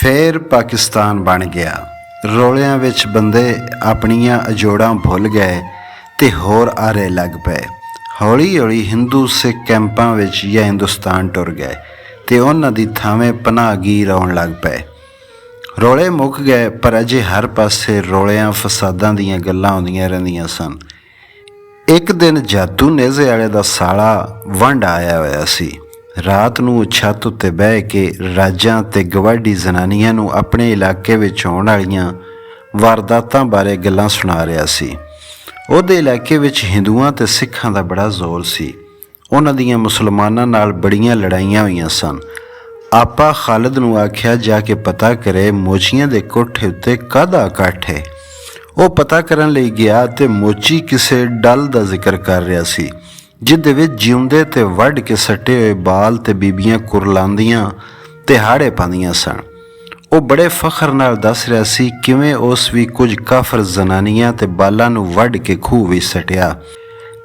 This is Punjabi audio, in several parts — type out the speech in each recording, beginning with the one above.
ਫੇਰ ਪਾਕਿਸਤਾਨ ਬਣ ਗਿਆ। ਰੌਲਿਆਂ ਵਿੱਚ ਬੰਦੇ ਆਪਣੀਆਂ ਅਜੋੜਾਂ ਭੁੱਲ ਗਏ ਤੇ ਹੋਰ ਆਰੇ ਲੱਗ ਪਏ। ਹੌਲੀ ਹੌਲੀ ਹਿੰਦੂ ਸਿੱਖ ਕੈਂਪਾਂ ਵਿੱਚ ਜਾਂ ਹਿੰਦੁਸਤਾਨ ਟੁਰ ਗਏ ਤੇ ਉਹਨਾਂ ਦੀ ਥਾਵੇਂ ਪਨਾਹਗੀਰ ਆਉਣ ਲੱਗ ਪਏ। ਰੌਲੇ ਮੁੱਕ ਗਏ, ਪਰ ਅਜੇ ਹਰ ਪਾਸੇ ਰੌਲਿਆਂ ਫਸਾਦਾਂ ਦੀਆਂ ਗੱਲਾਂ ਆਉਂਦੀਆਂ ਰਹਿੰਦੀਆਂ ਸਨ। ਇੱਕ ਦਿਨ ਜਾਦੂ ਨੇਜ਼ੇ ਵਾਲੇ ਦਾ ਸਾਲਾ ਵੰਡ ਆਇਆ ਹੋਇਆ ਸੀ। ਰਾਤ ਨੂੰ ਛੱਤ ਉੱਤੇ ਬਹਿ ਕੇ ਰਾਜਾਂ ਤੇ ਗਵਾਢੀ ਜ਼ਨਾਨੀਆਂ ਨੂੰ ਆਪਣੇ ਇਲਾਕੇ ਵਿੱਚ ਹੋਣ ਵਾਲੀਆਂ ਵਾਰਦਾਤਾਂ ਬਾਰੇ ਗੱਲਾਂ ਸੁਣਾ ਰਿਹਾ ਸੀ। ਉਹਦੇ ਇਲਾਕੇ ਵਿੱਚ ਹਿੰਦੂਆਂ ਤੇ ਸਿੱਖਾਂ ਦਾ ਬੜਾ ਜ਼ੋਰ ਸੀ। ਉਹਨਾਂ ਦੀਆਂ ਮੁਸਲਮਾਨਾਂ ਨਾਲ ਬੜੀਆਂ ਲੜਾਈਆਂ ਹੋਈਆਂ ਸਨ। ਆਪਾ ਖਾਲਿਦ ਨੂੰ ਆਖਿਆ ਜਾ ਕੇ ਪਤਾ ਕਰੇ ਮੋਚੀਆਂ ਦੇ ਕੋਠੇ ਉੱਤੇ ਕਾਹਦਾ ਇਕੱਠ ਹੈ। ਉਹ ਪਤਾ ਕਰਨ ਲਈ ਗਿਆ ਤੇ ਮੋਚੀ ਕਿਸੇ ਡਲ ਦਾ ਜ਼ਿਕਰ ਕਰ ਰਿਹਾ ਸੀ, ਜਿਹਦੇ ਵਿੱਚ ਜਿਉਂਦੇ ਤੇ ਵੱਢ ਕੇ ਸੱਟੇ ਹੋਏ ਬਾਲ ਤੇ ਬੀਬੀਆਂ ਕੁਰਲਾਉਂਦੀਆਂ ਤੇ ਹਾੜੇ ਪਾਉਂਦੀਆਂ ਸਨ। ਉਹ ਬੜੇ ਫਖਰ ਨਾਲ ਦੱਸ ਰਿਹਾ ਸੀ ਕਿਵੇਂ ਉਸ ਵੀ ਕੁਝ ਕਾਫਰ ਜ਼ਨਾਨੀਆਂ ਤੇ ਬਾਲਾਂ ਨੂੰ ਵੱਢ ਕੇ ਖੂਹ ਵਿੱਚ ਸੱਟਿਆ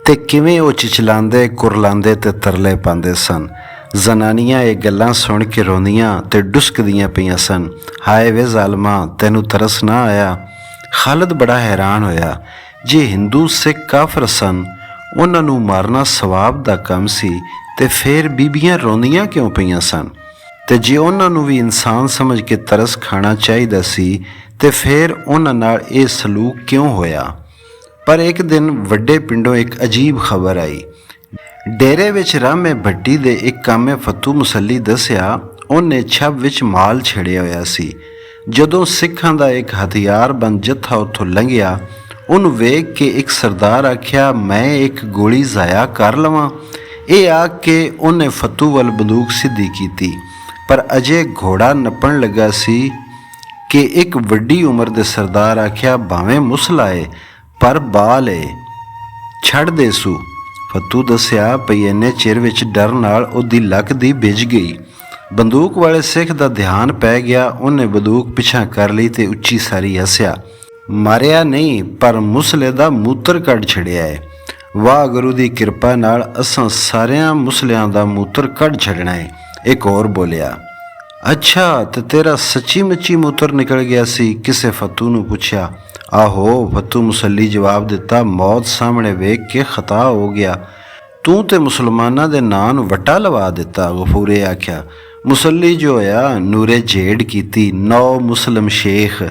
ਤੇ ਕਿਵੇਂ ਉਹ ਚਿਚਲਾਉਂਦੇ ਕੁਰਲਾਉਂਦੇ ਤੇ ਤਰਲੇ ਪਾਉਂਦੇ ਸਨ। ਜ਼ਨਾਨੀਆਂ ਇਹ ਗੱਲਾਂ ਸੁਣ ਕੇ ਰੋਂਦੀਆਂ ਤੇ ਡੁਸਕਦੀਆਂ ਪਈਆਂ ਸਨ। ਹਾਏ ਵੇ ਜ਼ਾਲਮਾ, ਤੈਨੂੰ ਤਰਸ ਨਾ ਆਇਆ? ਖਾਲਿਦ ਬੜਾ ਹੈਰਾਨ ਹੋਇਆ। ਜੇ ਹਿੰਦੂ ਸਿੱਖ ਕਾਫਰ ਸਨ, ਉਹਨਾਂ ਨੂੰ ਮਾਰਨਾ ਸਵਾਬ ਦਾ ਕੰਮ ਸੀ, ਤੇ ਫਿਰ ਬੀਬੀਆਂ ਰੋਂਦੀਆਂ ਕਿਉਂ ਪਈਆਂ ਸਨ? ਤੇ ਜੇ ਉਹਨਾਂ ਨੂੰ ਵੀ ਇਨਸਾਨ ਸਮਝ ਕੇ ਤਰਸ ਖਾਣਾ ਚਾਹੀਦਾ ਸੀ, ਤੇ ਫਿਰ ਉਹਨਾਂ ਨਾਲ ਇਹ ਸਲੂਕ ਕਿਉਂ ਹੋਇਆ? ਪਰ ਇੱਕ ਦਿਨ ਵੱਡੇ ਪਿੰਡੋਂ ਇੱਕ ਅਜੀਬ ਖਬਰ ਆਈ। ਡੇਰੇ ਵਿੱਚ ਰਾਮੇ ਭੱਟੀ ਦੇ ਇੱਕ ਕਾਮੇ ਫੱਤੂ ਮੁਸੱਲੀ ਦੱਸਿਆ ਉਹਨੇ ਛੱਬ ਵਿੱਚ ਮਾਲ ਛੇੜਿਆ ਹੋਇਆ ਸੀ। ਜਦੋਂ ਸਿੱਖਾਂ ਦਾ ਇੱਕ ਹਥਿਆਰਬੰਦ ਜੱਥਾ ਉੱਥੋਂ ਲੰਘਿਆ, ਉਹਨੂੰ ਵੇਖ ਕੇ ਇੱਕ ਸਰਦਾਰ ਆਖਿਆ, ਮੈਂ ਇੱਕ ਗੋਲੀ ਜ਼ਾਇਆ ਕਰ ਲਵਾਂ। ਇਹ ਆਖ ਕੇ ਉਹਨੇ ਫੱਤੂ ਵੱਲ ਬੰਦੂਕ ਸਿੱਧੀ ਕੀਤੀ, ਪਰ ਅਜੇ ਘੋੜਾ ਨੱਪਣ ਲੱਗਾ ਸੀ ਕਿ ਇੱਕ ਵੱਡੀ ਉਮਰ ਦੇ ਸਰਦਾਰ ਆਖਿਆ, ਭਾਵੇਂ ਮੁਸਲਾ ਏ ਪਰ ਬਾਲ ਏ, ਛੱਡ ਦੇ ਸੂ। ਫੱਤੂ ਦੱਸਿਆ ਪਈ ਇੰਨੇ ਚਿਰ ਵਿੱਚ ਡਰ ਨਾਲ ਉਹਦੀ ਲੱਕ ਦੀ ਭਿੱਜ ਗਈ। ਬੰਦੂਕ ਵਾਲੇ ਸਿੱਖ ਦਾ ਧਿਆਨ ਪੈ ਗਿਆ। ਉਹਨੇ ਬੰਦੂਕ ਪਿੱਛਾ ਕਰ ਲਈ ਤੇ ਉੱਚੀ ਸਾਰੀ ਹੱਸਿਆ। ਮਾਰਿਆ ਨਹੀਂ, ਪਰ ਮੁਸਲੇ ਦਾ ਮੂਤਰ ਕੱਢ ਛੜਿਆ ਹੈ। ਵਾਹਿਗੁਰੂ ਦੀ ਕਿਰਪਾ ਨਾਲ ਅਸਾਂ ਸਾਰਿਆਂ ਮੁਸਲਿਆਂ ਦਾ ਮੂਤਰ ਕੱਢ ਛੱਡਣਾ ਹੈ। ਇੱਕ ਹੋਰ ਬੋਲਿਆ, ਅੱਛਾ ਤੇ ਤੇਰਾ ਸੱਚੀ ਮੁੱਚੀ ਮੂਤਰ ਨਿਕਲ ਗਿਆ ਸੀ? ਕਿਸੇ ਫੱਤੂ ਨੂੰ ਪੁੱਛਿਆ। ਆਹੋ, ਫੱਤੂ ਮੁਸੱਲੀ ਜਵਾਬ ਦਿੱਤਾ, ਮੌਤ ਸਾਹਮਣੇ ਵੇਖ ਕੇ ਖਤਾ ਹੋ ਗਿਆ। ਤੂੰ ਤੇ ਮੁਸਲਮਾਨਾਂ ਦੇ ਨਾਂ ਨੂੰ ਵੱਟਾ ਲਵਾ ਦਿੱਤਾ। ਗਫੂਰੇ ਆਖਿਆ, ਮੁਸੱਲੀ ਜੋ ਹੋਇਆ ਨੂਰੇ ਜੇੜ ਕੀਤੀ, 9 ਮੁਸਲਮ ਸ਼ੇਖ।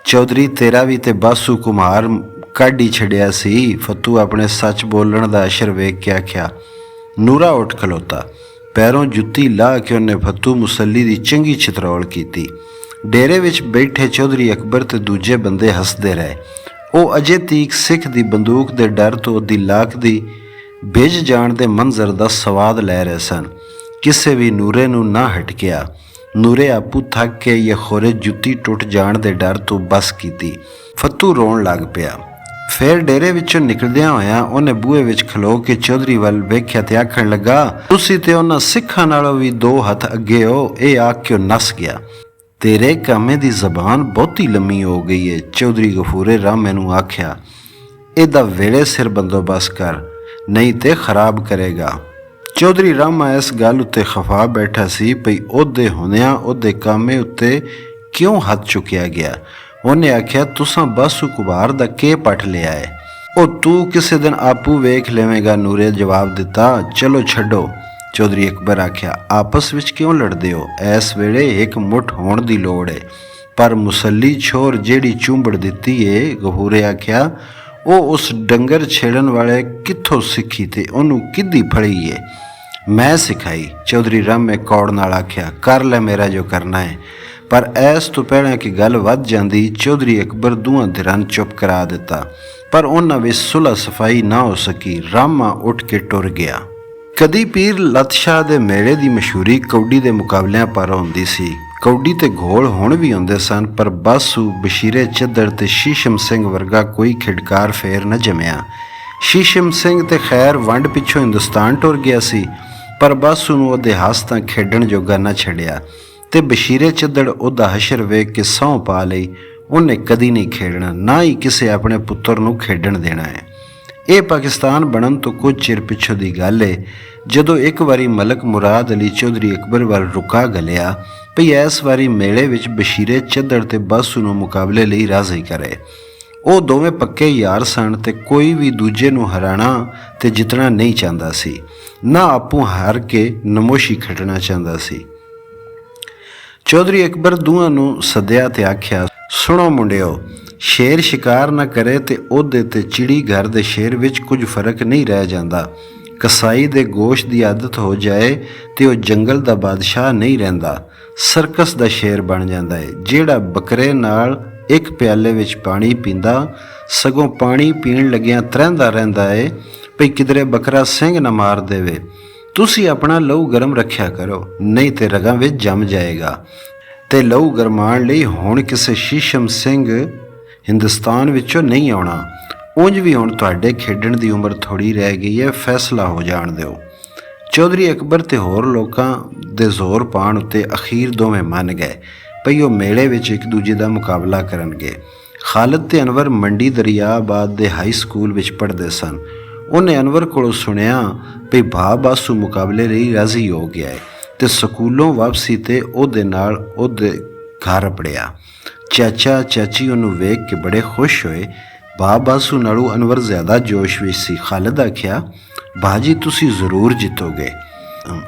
ਚੌਧਰੀ ਤੇਰਾ ਵੀ ਤੇ ਬਾਸੂ ਕੁਮਾਰ ਕੱਢ ਹੀ ਛੱਡਿਆ ਸੀ। ਫੱਤੂ ਆਪਣੇ ਸੱਚ ਬੋਲਣ ਦਾ ਅਸ਼ਰ ਵੇਖ ਕੇ ਆਖਿਆ। ਨੂਰਾ ਉੱਠ ਖਲੋਤਾ। ਪੈਰੋਂ ਜੁੱਤੀ ਲਾਹ ਕੇ ਉਹਨੇ ਫੱਤੂ ਮੁਸੱਲੀ ਦੀ ਚੰਗੀ ਛਿਤਰੌਲ ਕੀਤੀ। ਡੇਰੇ ਵਿੱਚ ਬੈਠੇ ਚੌਧਰੀ ਅਕਬਰ ਤੇ ਦੂਜੇ ਬੰਦੇ ਹੱਸਦੇ ਰਹੇ। ਉਹ ਅਜੇ ਤੀਕ ਸਿੱਖ ਦੀ ਬੰਦੂਕ ਦੇ ਡਰ ਤੋਂ ਉਹਦੀ ਲਾਕ ਦੀ ਭਿੱਜ ਜਾਣ ਦੇ ਮੰਜ਼ਰ ਦਾ ਸਵਾਦ ਲੈ ਰਹੇ ਸਨ। ਕਿਸੇ ਵੀ ਨੂਰੇ ਨੂੰ ਨਾ ਹਟਕਿਆ। ਨੂਰੇ ਆਪੂ ਥੱਕ ਕੇ ਜਾਂ ਖੋਰੇ ਜੁੱਤੀ ਟੁੱਟ ਜਾਣ ਦੇ ਡਰ ਤੋਂ ਬਸ ਕੀਤੀ। ਫੱਤੂ ਰੋਣ ਲੱਗ ਪਿਆ। ਫਿਰ ਡੇਰੇ ਵਿੱਚੋਂ ਨਿਕਲਦਿਆਂ ਹੋਇਆਂ ਉਹਨੇ ਬੂਹੇ ਵਿੱਚ ਖਲੋ ਕੇ ਚੌਧਰੀ ਵੱਲ ਵੇਖਿਆ ਤੇ ਆਖਣ ਲੱਗਾ, ਤੁਸੀਂ ਤੇ ਉਹਨਾਂ ਸਿੱਖਾਂ ਨਾਲੋਂ ਵੀ 2 ਹੱਥ ਅੱਗੇ ਹੋ। ਇਹ ਆਖ ਕੇ ਉਹ ਨੱਸ ਗਿਆ। ਤੇਰੇ ਕਾਮੇ ਦੀ ਜ਼ਬਾਨ ਬਹੁਤੀ ਲੰਮੀ ਹੋ ਗਈ ਏ। ਚੌਧਰੀ ਗਫੂਰੇ ਰਾਮੇ ਨੂੰ ਆਖਿਆ, ਇਹਦਾ ਵੇਲੇ ਸਿਰ ਬੰਦੋਬਸਤ ਕਰ, ਨਹੀਂ ਤੇ ਖਰਾਬ ਕਰੇਗਾ। ਚੌਧਰੀ ਰਾਮਾ ਇਸ ਗੱਲ ਉੱਤੇ ਖਫਾ ਬੈਠਾ ਸੀ ਪਈ ਉਹਦੇ ਹੁੰਦਿਆਂ ਉਹਦੇ ਕਾਮੇ ਉੱਤੇ ਕਿਉਂ ਹੱਥ ਚੁੱਕਿਆ ਗਿਆ। ਉਹਨੇ ਆਖਿਆ, ਤੁਸਾਂ ਬਾਸੂ ਕੁਮਾਰ ਦਾ ਕੇ ਪੱਟ ਲਿਆ ਏ? ਉਹ ਤੂੰ ਕਿਸੇ ਦਿਨ ਆਪੂ ਵੇਖ ਲਵੇਂਗਾ। ਨੂਰੇ ਜਵਾਬ ਦਿੱਤਾ, ਚਲੋ ਛੱਡੋ। ਚੌਧਰੀ ਅਕਬਰ ਆਖਿਆ, ਆਪਸ ਵਿੱਚ ਕਿਉਂ ਲੜਦੇ ਹੋ? ਇਸ ਵੇਲੇ ਇੱਕ ਮੁੱਠ ਹੋਣ ਦੀ ਲੋੜ ਏ। ਪਰ ਮੁਸੱਲੀ ਛੋਰ ਜਿਹੜੀ ਚੁੰਬੜ ਦਿੱਤੀ ਏ, ਗਹੂਰੇ ਆਖਿਆ, ਉਹ ਉਸ ਡੰਗਰ ਛੇੜਨ ਵਾਲੇ ਕਿੱਥੋਂ ਸਿੱਖੀ ਤੇ ਉਹਨੂੰ ਕਿੱਦੀ ਫੜੀ ਏ? ਮੈਂ ਸਿਖਾਈ। ਚੌਧਰੀ ਰਾਮੇ ਕੌੜ ਨਾਲ ਆਖਿਆ, ਕਰ ਲੈ ਮੇਰਾ ਜੋ ਕਰਨਾ ਹੈ। ਪਰ ਇਸ ਤੋਂ ਪਹਿਲਾਂ ਕਿ ਗੱਲ ਵੱਧ ਜਾਂਦੀ, ਚੌਧਰੀ ਅਕਬਰ ਦੋਵਾਂ ਧਿਰਾਂ ਨੂੰ ਚੁੱਪ ਕਰਾ ਦਿੱਤਾ। ਪਰ ਉਹਨਾਂ ਵਿੱਚ ਸੁਲਹ ਸਫਾਈ ਨਾ ਹੋ ਸਕੀ। ਰਾਮਾ ਉੱਠ ਕੇ ਟੁਰ ਗਿਆ। ਕਦੀ ਪੀਰ ਲੱਤ ਸ਼ਾਹ ਦੇ ਮੇਲੇ ਦੀ ਮਸ਼ਹੂਰੀ ਕੌਡੀ ਦੇ ਮੁਕਾਬਲਿਆਂ ਪਰ ਹੁੰਦੀ ਸੀ। ਕੌਡੀ ਤੇ ਘੋਲ ਹੁਣ ਵੀ ਹੁੰਦੇ ਸਨ, ਪਰ ਬਾਸੂ, ਬਸ਼ੀਰੇ ਚੱਦਰ ਤੇ ਸ਼ੀਸ਼ਮ ਸਿੰਘ ਵਰਗਾ ਕੋਈ ਖਿਡਕਾਰ ਫੇਰ ਨਾ ਜੰਮਿਆ। ਸ਼ੀਸ਼ਮ ਸਿੰਘ ਤੇ ਖੈਰ ਵੰਡ ਪਿੱਛੋਂ ਹਿੰਦੁਸਤਾਨ ਟੁਰ ਗਿਆ ਸੀ, ਪਰ ਬਾਸੂ ਨੂੰ ਉਹਦੇ ਹੱਸ ਤਾਂ ਖੇਡਣ ਜੋਗਾ ਨਾ ਛੱਡਿਆ। ਤੇ ਬਸ਼ੀਰੇ ਚੱਦੜ ਉਹਦਾ ਹਸ਼ਰ ਵੇਖ ਕੇ ਸਹੁੰ ਪਾ ਲਈ, ਉਹਨੇ ਕਦੀ ਨਹੀਂ ਖੇਡਣਾ, ਨਾ ਹੀ ਕਿਸੇ ਆਪਣੇ ਪੁੱਤਰ ਨੂੰ ਖੇਡਣ ਦੇਣਾ ਹੈ। ਇਹ ਪਾਕਿਸਤਾਨ ਬਣਨ ਤੋਂ ਕੁਝ ਚਿਰ ਪਿੱਛੋਂ ਦੀ ਗੱਲ ਹੈ, ਜਦੋਂ ਇੱਕ ਵਾਰੀ ਮਲਕ ਮੁਰਾਦ ਅਲੀ ਚੌਧਰੀ ਅਕਬਰ ਵੱਲ ਰੁਕਾ ਗਲਿਆ ਭਈ ਇਸ ਵਾਰੀ ਮੇਲੇ ਵਿੱਚ ਬਸ਼ੀਰੇ ਚੱਦੜ ਤੇ ਬਾਸੂ ਨੂੰ ਮੁਕਾਬਲੇ ਲਈ ਰਾਜ਼ੀ ਕਰੇ। ਉਹ ਦੋਵੇਂ ਪੱਕੇ ਯਾਰ ਸਨ ਤੇ ਕੋਈ ਵੀ ਦੂਜੇ ਨੂੰ ਹਰਾਣਾ ਤੇ ਜਿੱਤਣਾ ਨਹੀਂ ਚਾਹੁੰਦਾ ਸੀ, ਨਾ ਆਪੂ ਹਾਰ ਕੇ ਨਮੋਸ਼ੀ ਖੱਟਣਾ ਚਾਹੁੰਦਾ ਸੀ। ਚੌਧਰੀ ਅਕਬਰ ਦੋਵਾਂ ਨੂੰ ਸੱਦਿਆ ਤੇ ਆਖਿਆ, ਸੁਣੋ ਮੁੰਡਿਓ, ਸ਼ੇਰ ਸ਼ਿਕਾਰ ਨਾ ਕਰੇ ਤੇ ਉਹਦੇ ਤੇ ਚਿੜੀ ਘਰ ਦੇ ਸ਼ੇਰ ਵਿੱਚ ਕੁਝ ਫਰਕ ਨਹੀਂ ਰਹਿ ਜਾਂਦਾ। ਕਸਾਈ ਦੇ ਗੋਸ਼ਤ ਦੀ ਆਦਤ ਹੋ ਜਾਏ ਤੇ ਉਹ ਜੰਗਲ ਦਾ ਬਾਦਸ਼ਾਹ ਨਹੀਂ ਰਹਿੰਦਾ, ਸਰਕਸ ਦਾ ਸ਼ੇਰ ਬਣ ਜਾਂਦਾ ਹੈ। ਜਿਹੜਾ ਬੱਕਰੇ ਨਾਲ ਇੱਕ ਪਿਆਲੇ ਵਿੱਚ ਪਾਣੀ ਪੀਂਦਾ ਸਗੋਂ ਪਾਣੀ ਪੀਣ ਲੱਗਿਆਂ ਤਰਹਿੰਦਾ ਰਹਿੰਦਾ ਏ ਭਈ ਕਿਧਰੇ ਬੱਕਰਾ ਸਿੰਘ ਨਾ ਮਾਰ ਦੇਵੇ। ਤੁਸੀਂ ਆਪਣਾ ਲਹੂ ਗਰਮ ਰੱਖਿਆ ਕਰੋ, ਨਹੀਂ ਤੇ ਰਗਾਂ ਵਿੱਚ ਜੰਮ ਜਾਏਗਾ। ਤੇ ਲਹੂ ਗਰਮਾਉਣ ਲਈ ਹੁਣ ਕਿਸੇ ਸ਼ੀਸ਼ਮ ਸਿੰਘ ਹਿੰਦੁਸਤਾਨ ਵਿੱਚੋਂ ਨਹੀਂ ਆਉਣਾ। ਉਂਝ ਵੀ ਹੁਣ ਤੁਹਾਡੇ ਖੇਡਣ ਦੀ ਉਮਰ ਥੋੜ੍ਹੀ ਰਹਿ ਗਈ ਹੈ, ਫੈਸਲਾ ਹੋ ਜਾਣ ਦਿਓ। ਚੌਧਰੀ ਅਕਬਰ ਤੇ ਹੋਰ ਲੋਕਾਂ ਦੇ ਜ਼ੋਰ ਪਾਉਣ ਉੱਤੇ ਅਖੀਰ ਦੋਵੇਂ ਮੰਨ ਗਏ ਭਈ ਉਹ ਮੇਲੇ ਵਿੱਚ ਇੱਕ ਦੂਜੇ ਦਾ ਮੁਕਾਬਲਾ ਕਰਨਗੇ। ਖਾਲਿਦ ਤੇ ਅਨਵਰ ਮੰਡੀ ਦਰਿਆਬਾਦ ਦੇ ਹਾਈ ਸਕੂਲ ਵਿੱਚ ਪੜ੍ਹਦੇ ਸਨ। ਉਹਨੇ ਅਨਵਰ ਕੋਲੋਂ ਸੁਣਿਆ ਭਈ ਭਾ ਬਾਸੂ ਮੁਕਾਬਲੇ ਲਈ ਰਾਜ਼ੀ ਹੋ ਗਿਆ ਹੈ ਤੇ ਸਕੂਲੋਂ ਵਾਪਸੀ ਤੇ ਉਹਦੇ ਨਾਲ ਉਹਦੇ ਘਰ ਪੜਿਆ। ਚਾਚਾ ਚਾਚੀ ਉਹਨੂੰ ਵੇਖ ਕੇ ਬੜੇ ਖੁਸ਼ ਹੋਏ। ਭਾ ਬਾਸੂ ਨਾਲੋਂ ਅਨਵਰ ਜ਼ਿਆਦਾ ਜੋਸ਼ ਵਿੱਚ ਸੀ। ਖਾਲਿਦ ਆਖਿਆ, ਭਾਜੀ ਤੁਸੀਂ ਜ਼ਰੂਰ ਜਿੱਤੋਗੇ।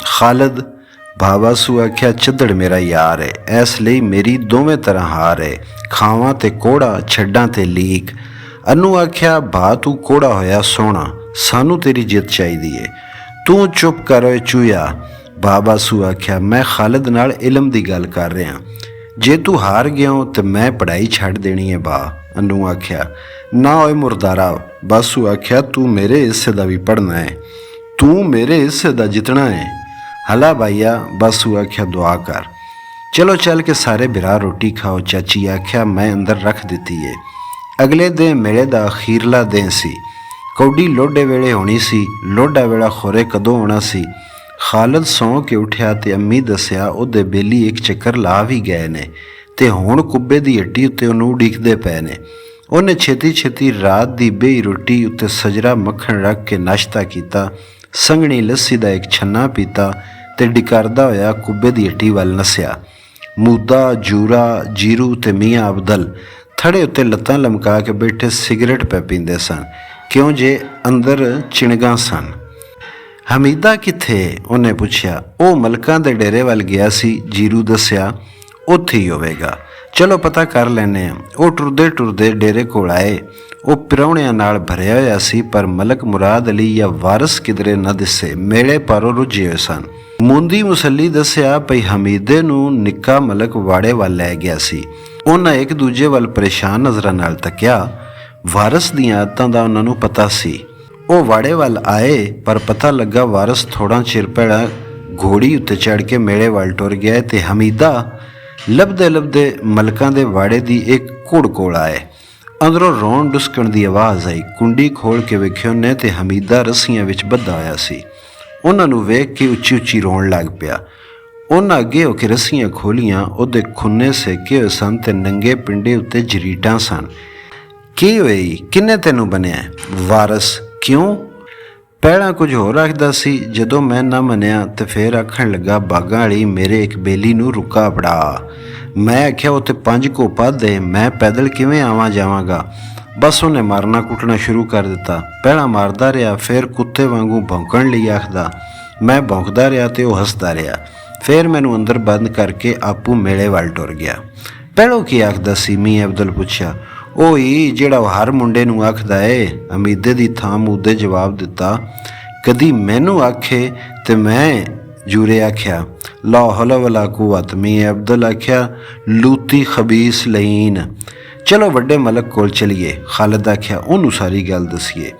ਖਾਲਿਦ ਭਾ ਬਾਸੂ ਆਖਿਆ, ਚੱਦੜ ਮੇਰਾ ਯਾਰ ਹੈ, ਇਸ ਲਈ ਮੇਰੀ ਦੋਵੇਂ ਤਰ੍ਹਾਂ ਹਾਰ ਹੈ, ਖਾਵਾਂ ਤੇ ਕੋੜਾ, ਛੱਡਾਂ ਤੇ ਲੀਕ। ਅਨੂੰ ਆਖਿਆ, ਭਾ ਤੂੰ ਕੋੜਾ ਹੋਇਆ ਸੋਹਣਾ, ਸਾਨੂੰ ਤੇਰੀ ਜਿੱਤ ਚਾਹੀਦੀ ਏ। ਤੂੰ ਚੁੱਪ ਕਰ ਓਏ ਚੂਹਿਆ। ਭਾ ਬਾਸੂ ਆਖਿਆ, ਮੈਂ ਖਾਲਿਦ ਨਾਲ ਇਲਮ ਦੀ ਗੱਲ ਕਰ ਰਿਹਾ, ਜੇ ਤੂੰ ਹਾਰ ਗਿਆ ਤੇ ਮੈਂ ਪੜ੍ਹਾਈ ਛੱਡ ਦੇਣੀ ਹੈ ਭਾ। ਅਨੂੰ ਆਖਿਆ, ਨਾ ਓਏ ਮੁਰਦਾਰਾ। ਬਾਸੂ ਆਖਿਆ, ਤੂੰ ਮੇਰੇ ਹਿੱਸੇ ਦਾ ਵੀ ਪੜ੍ਹਨਾ ਹੈ, ਤੂੰ ਮੇਰੇ ਹਿੱਸੇ ਦਾ ਜਿੱਤਣਾ ਹੈ। ਹਲਾ ਭਾਈਆ, ਬਾਸੂ ਆਖਿਆ, ਦੁਆ ਕਰ। ਚਲੋ ਚੱਲ ਕੇ ਸਾਰੇ ਬਿਰਾ ਰੋਟੀ ਖਾਓ। ਚਾਚੀ ਆਖਿਆ, ਮੈਂ ਅੰਦਰ ਰੱਖ ਦਿੱਤੀ ਏ। ਅਗਲੇ ਦਿਨ ਮੇਲੇ ਦਾ ਅਖੀਰਲਾ ਦਿਨ ਸੀ। ਕੌਡੀ ਲੋਡੇ ਵੇਲੇ ਹੋਣੀ ਸੀ। ਲੋਡਾ ਵੇਲਾ ਖੋਰੇ ਕਦੋਂ ਹੋਣਾ ਸੀ। ਖਾਲਿਦ ਸੌਂ ਕੇ ਉੱਠਿਆ ਤੇ ਅੰਮੀ ਦੱਸਿਆ ਉਹਦੇ ਬੇਲੀ ਇੱਕ ਚੱਕਰ ਲਾ ਵੀ ਗਏ ਨੇ ਤੇ ਹੁਣ ਕੁੱਬੇ ਦੀ ਹੱਟੀ ਉੱਤੇ ਉਹਨੂੰ ਉਡੀਕਦੇ ਪਏ ਨੇ। ਉਹਨੇ ਛੇਤੀ ਛੇਤੀ ਰਾਤ ਦੀ ਬੇਹੀ ਰੋਟੀ ਉੱਤੇ ਸਜਰਾ ਮੱਖਣ ਰੱਖ ਕੇ ਨਾਸ਼ਤਾ ਕੀਤਾ, ਸੰਘਣੀ ਲੱਸੀ ਦਾ ਇੱਕ ਛੰਨਾ ਪੀਤਾ ਤੇ ਡਿਕਰਦਾ ਹੋਇਆ ਕੁੱਬੇ ਦੀ ਹੱਟੀ ਵੱਲ ਨੱਸਿਆ। ਮੂਦਾ, ਜੂਰਾ, ਜੀਰੂ ਤੇ ਮੀਆਂ ਅਬਦਲ ਥੜੇ ਉੱਤੇ ਲੱਤਾਂ ਲਮਕਾ ਕੇ ਬੈਠੇ ਸਿਗਰਟ ਪੈ ਪੀਂਦੇ ਸਨ, ਕਿਉਂ ਜੇ ਅੰਦਰ ਚਿਣਗਾਂ ਸਨ। ਹਮੀਦਾ ਕਿੱਥੇ? ਉਹਨੇ ਪੁੱਛਿਆ। ਉਹ ਮਲਕਾਂ ਦੇ ਡੇਰੇ ਵੱਲ ਗਿਆ ਸੀ, ਜੀਰੂ ਦੱਸਿਆ। ਉੱਥੇ ਹੀ ਹੋਵੇਗਾ, ਚਲੋ ਪਤਾ ਕਰ ਲੈਂਦੇ ਹਾਂ। ਉਹ ਟੁਰਦੇ ਟੁਰਦੇ ਡੇਰੇ ਕੋਲ ਆਏ। ਉਹ ਪ੍ਰਾਹੁਣਿਆਂ ਨਾਲ ਭਰਿਆ ਹੋਇਆ ਸੀ, ਪਰ ਮਲਕ ਮੁਰਾਦ ਅਲੀ ਜਾਂ ਵਾਰਸ ਕਿਧਰੇ ਨਾ ਦਿਸੇ। ਮੇਲੇ ਪਾਰੋਂ ਰੁੱਝੇ ਹੋਏ ਸਨ। ਮੁੰਦੀ ਮੁਸੱਲੀ ਦੱਸਿਆ ਭਈ ਹਮੀਦੇ ਨੂੰ ਨਿੱਕਾ ਮਲਕ ਵਾੜੇ ਵੱਲ ਲੈ ਗਿਆ ਸੀ। ਉਹਨਾਂ ਇੱਕ ਦੂਜੇ ਵੱਲ ਪਰੇਸ਼ਾਨ ਨਜ਼ਰਾਂ ਨਾਲ ਤੱਕਿਆ। ਵਾਰਸ ਦੀਆਂ ਆਦਤਾਂ ਦਾ ਉਹਨਾਂ ਨੂੰ ਪਤਾ ਸੀ। ਉਹ ਵਾੜੇ ਵੱਲ ਆਏ, ਪਰ ਪਤਾ ਲੱਗਾ ਵਾਰਸ ਥੋੜ੍ਹਾ ਚਿਰ ਪਹਿਲਾਂ ਘੋੜੀ ਉੱਤੇ ਚੜ੍ਹ ਕੇ ਮੇਲੇ ਵੱਲ ਟੁਰ ਗਿਆ ਤੇ ਹਮੀਦਾ ਲੱਭਦੇ ਲੱਭਦੇ ਮਲਕਾਂ ਦੇ ਵਾੜੇ ਦੀ ਇੱਕ ਘੁੜ ਕੋਲ ਆਏ। ਅੰਦਰੋਂ ਰੋਣ ਡੁਸਕਣ ਦੀ ਆਵਾਜ਼ ਆਈ। ਕੁੰਡੀ ਖੋਲ੍ਹ ਕੇ ਵੇਖਿਆ ਉਹਨੇ ਤੇ ਹਮੀਦਾ ਰੱਸੀਆਂ ਵਿੱਚ ਬੱਧਾ ਹੋਇਆ ਸੀ। ਉਹਨਾਂ ਨੂੰ ਵੇਖ ਕੇ ਉੱਚੀ ਉੱਚੀ ਰੋਣ ਲੱਗ ਪਿਆ। ਉਹਨਾਂ ਅੱਗੇ ਹੋ ਕੇ ਰੱਸੀਆਂ ਖੋਲ੍ਹੀਆਂ। ਉਹਦੇ ਖੁੰਨੇ ਸੇਕੇ ਹੋਏ ਸਨ ਤੇ ਨੰਗੇ ਪਿੰਡੇ ਉੱਤੇ ਜਰੀਟਾਂ ਸਨ। ਕੀ ਹੋਈ? ਕਿੰਨੇ ਤੈਨੂੰ ਬੰਨਿਆ? ਵਾਰਸ, ਕਿਉਂ? ਪਹਿਲਾਂ ਕੁਝ ਹੋਰ ਆਖਦਾ ਸੀ। ਜਦੋਂ ਮੈਂ ਨਾ ਮੰਨਿਆ ਤੇ ਫਿਰ ਆਖਣ ਲੱਗਾ, ਬਾਗਾਂ ਵਾਲੀ ਮੇਰੇ ਇੱਕ ਬੇਲੀ ਨੂੰ ਰੁੱਕਾ ਫੜਾ। ਮੈਂ ਆਖਿਆ, ਉੱਥੇ 5 ਘੋਪਾ ਦੇ, ਮੈਂ ਪੈਦਲ ਕਿਵੇਂ ਆਵਾਂ ਜਾਵਾਂਗਾ। ਬਸ ਉਹਨੇ ਮਾਰਨਾ ਕੁੱਟਣਾ ਸ਼ੁਰੂ ਕਰ ਦਿੱਤਾ। ਪਹਿਲਾਂ ਮਾਰਦਾ ਰਿਹਾ, ਫਿਰ ਕੁੱਤੇ ਵਾਂਗੂ ਭੌਂਕਣ ਲਈ ਆਖਦਾ। ਮੈਂ ਭੌਂਕਦਾ ਰਿਹਾ ਤੇ ਉਹ ਹੱਸਦਾ ਰਿਹਾ। ਫਿਰ ਮੈਨੂੰ ਅੰਦਰ ਬੰਦ ਕਰਕੇ ਆਪੂ ਮੇਲੇ ਵੱਲ ਟੁਰ ਗਿਆ। ਪਹਿਲੋਂ ਕੀ ਆਖਦਾ ਸੀ? ਮੀਆਂ ਅਬਦੁਲ ਪੁੱਛਿਆ। ਉਹ ਹੀ ਜਿਹੜਾ ਹਰ ਮੁੰਡੇ ਨੂੰ ਆਖਦਾ ਏ। ਹਮੀਦੇ ਦੀ ਥਾਂ ਮੂਦੇ ਜਵਾਬ ਦਿੱਤਾ। ਕਦੀ ਮੈਨੂੰ ਆਖੇ ਤੇ ਮੈਂ ਜੂਰੇ ਆਖਿਆ, ਲਾ ਹੌਲਾ ਵਲਾ ਕੁਵਤ। ਮੀਆਂ ਅਬਦੁਲ ਆਖਿਆ, ਲੂਤੀ ਖਬੀਸ ਲਈਨ। ਚਲੋ ਵੱਡੇ ਮਲਕ ਕੋਲ ਚਲੀਏ। ਖਾਲਿਦ ਆਖਿਆ, ਉਹਨੂੰ ਸਾਰੀ ਗੱਲ ਦੱਸੀਏ।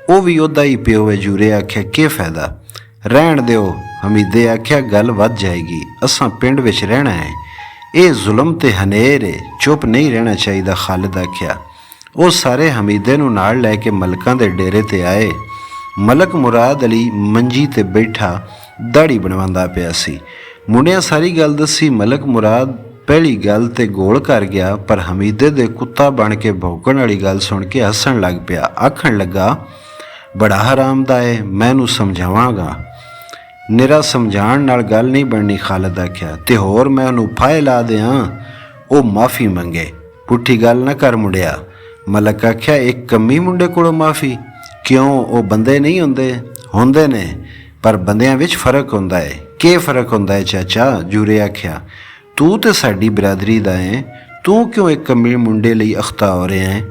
ਉਹ ਵੀ ਉਹਦਾ ਹੀ ਪਿਓ ਹੈ। ਜੂਰੇ ਆਖਿਆ, ਕੀ ਫਾਇਦਾ, ਰਹਿਣ ਦਿਓ। ਹਮੀਦੇ ਆਖਿਆ, ਗੱਲ ਵੱਧ ਜਾਏਗੀ, ਅਸਾਂ ਪਿੰਡ ਵਿੱਚ ਰਹਿਣਾ ਹੈ। ਇਹ ਜ਼ੁਲਮ ਤੇ ਹਨੇਰ ਏ, ਚੁੱਪ ਨਹੀਂ ਰਹਿਣਾ ਚਾਹੀਦਾ। ਖਾਲਿਦ ਆਖਿਆ। ਉਹ ਸਾਰੇ ਹਮੀਦੇ ਨੂੰ ਨਾਲ ਲੈ ਕੇ ਮਲਕਾਂ ਦੇ ਡੇਰੇ ਤੇ ਆਏ। ਮਲਕ ਮੁਰਾਦ ਅਲੀ ਮੰਜੀ ਤੇ ਬੈਠਾ ਦਾੜੀ ਬਣਵਾਉਂਦਾ ਪਿਆ ਸੀ। ਮੁੰਡਿਆਂ ਸਾਰੀ ਗੱਲ ਦੱਸੀ। ਮਲਕ ਮੁਰਾਦ ਪਹਿਲੀ ਗੱਲ ਤੇ ਗੋਲ ਕਰ ਗਿਆ, ਪਰ ਹਮੀਦੇ ਦੇ ਕੁੱਤਾ ਬਣ ਕੇ ਭੌਂਕਣ ਵਾਲੀ ਗੱਲ ਸੁਣ ਕੇ ਹੱਸਣ ਲੱਗ ਪਿਆ। ਆਖਣ ਲੱਗਾ, ਬੜਾ ਹਰਾਮ ਦਾ ਏ, ਮੈਂ ਇਹਨੂੰ ਸਮਝਾਵਾਂਗਾ। ਨਿਰਾ ਸਮਝਾਉਣ ਨਾਲ ਗੱਲ ਨਹੀਂ ਬਣਨੀ, ਖਾਲਦ ਆਖਿਆ। ਤੇ ਹੋਰ ਮੈਂ ਉਹਨੂੰ ਫਾਹੇ ਲਾ ਦਿਆਂ, ਉਹ ਮਾਫੀ ਮੰਗੇ। ਪੁੱਠੀ ਗੱਲ ਨਾ ਕਰ ਮੁੰਡਿਆ। ਮਲਕ ਆਖਿਆ, ਇੱਕ ਕੰਮੀ ਮੁੰਡੇ ਕੋਲੋਂ ਮਾਫੀ ਕਿਉਂ? ਉਹ ਬੰਦੇ ਨਹੀਂ ਹੁੰਦੇ? ਹੁੰਦੇ ਨੇ, ਪਰ ਬੰਦਿਆਂ ਵਿੱਚ ਫਰਕ ਹੁੰਦਾ ਹੈ। ਕੀ ਫਰਕ ਹੁੰਦਾ ਹੈ ਚਾਚਾ? ਜੂਰੇ ਆਖਿਆ। ਤੂੰ ਤੇ ਸਾਡੀ ਬਰਾਦਰੀ ਦਾ ਹੈ, ਤੂੰ ਕਿਉਂ ਇੱਕ ਕੰਮੀ ਮੁੰਡੇ ਲਈ ਅਖਤਾ ਹੋ ਰਿਹਾ ਹੈ?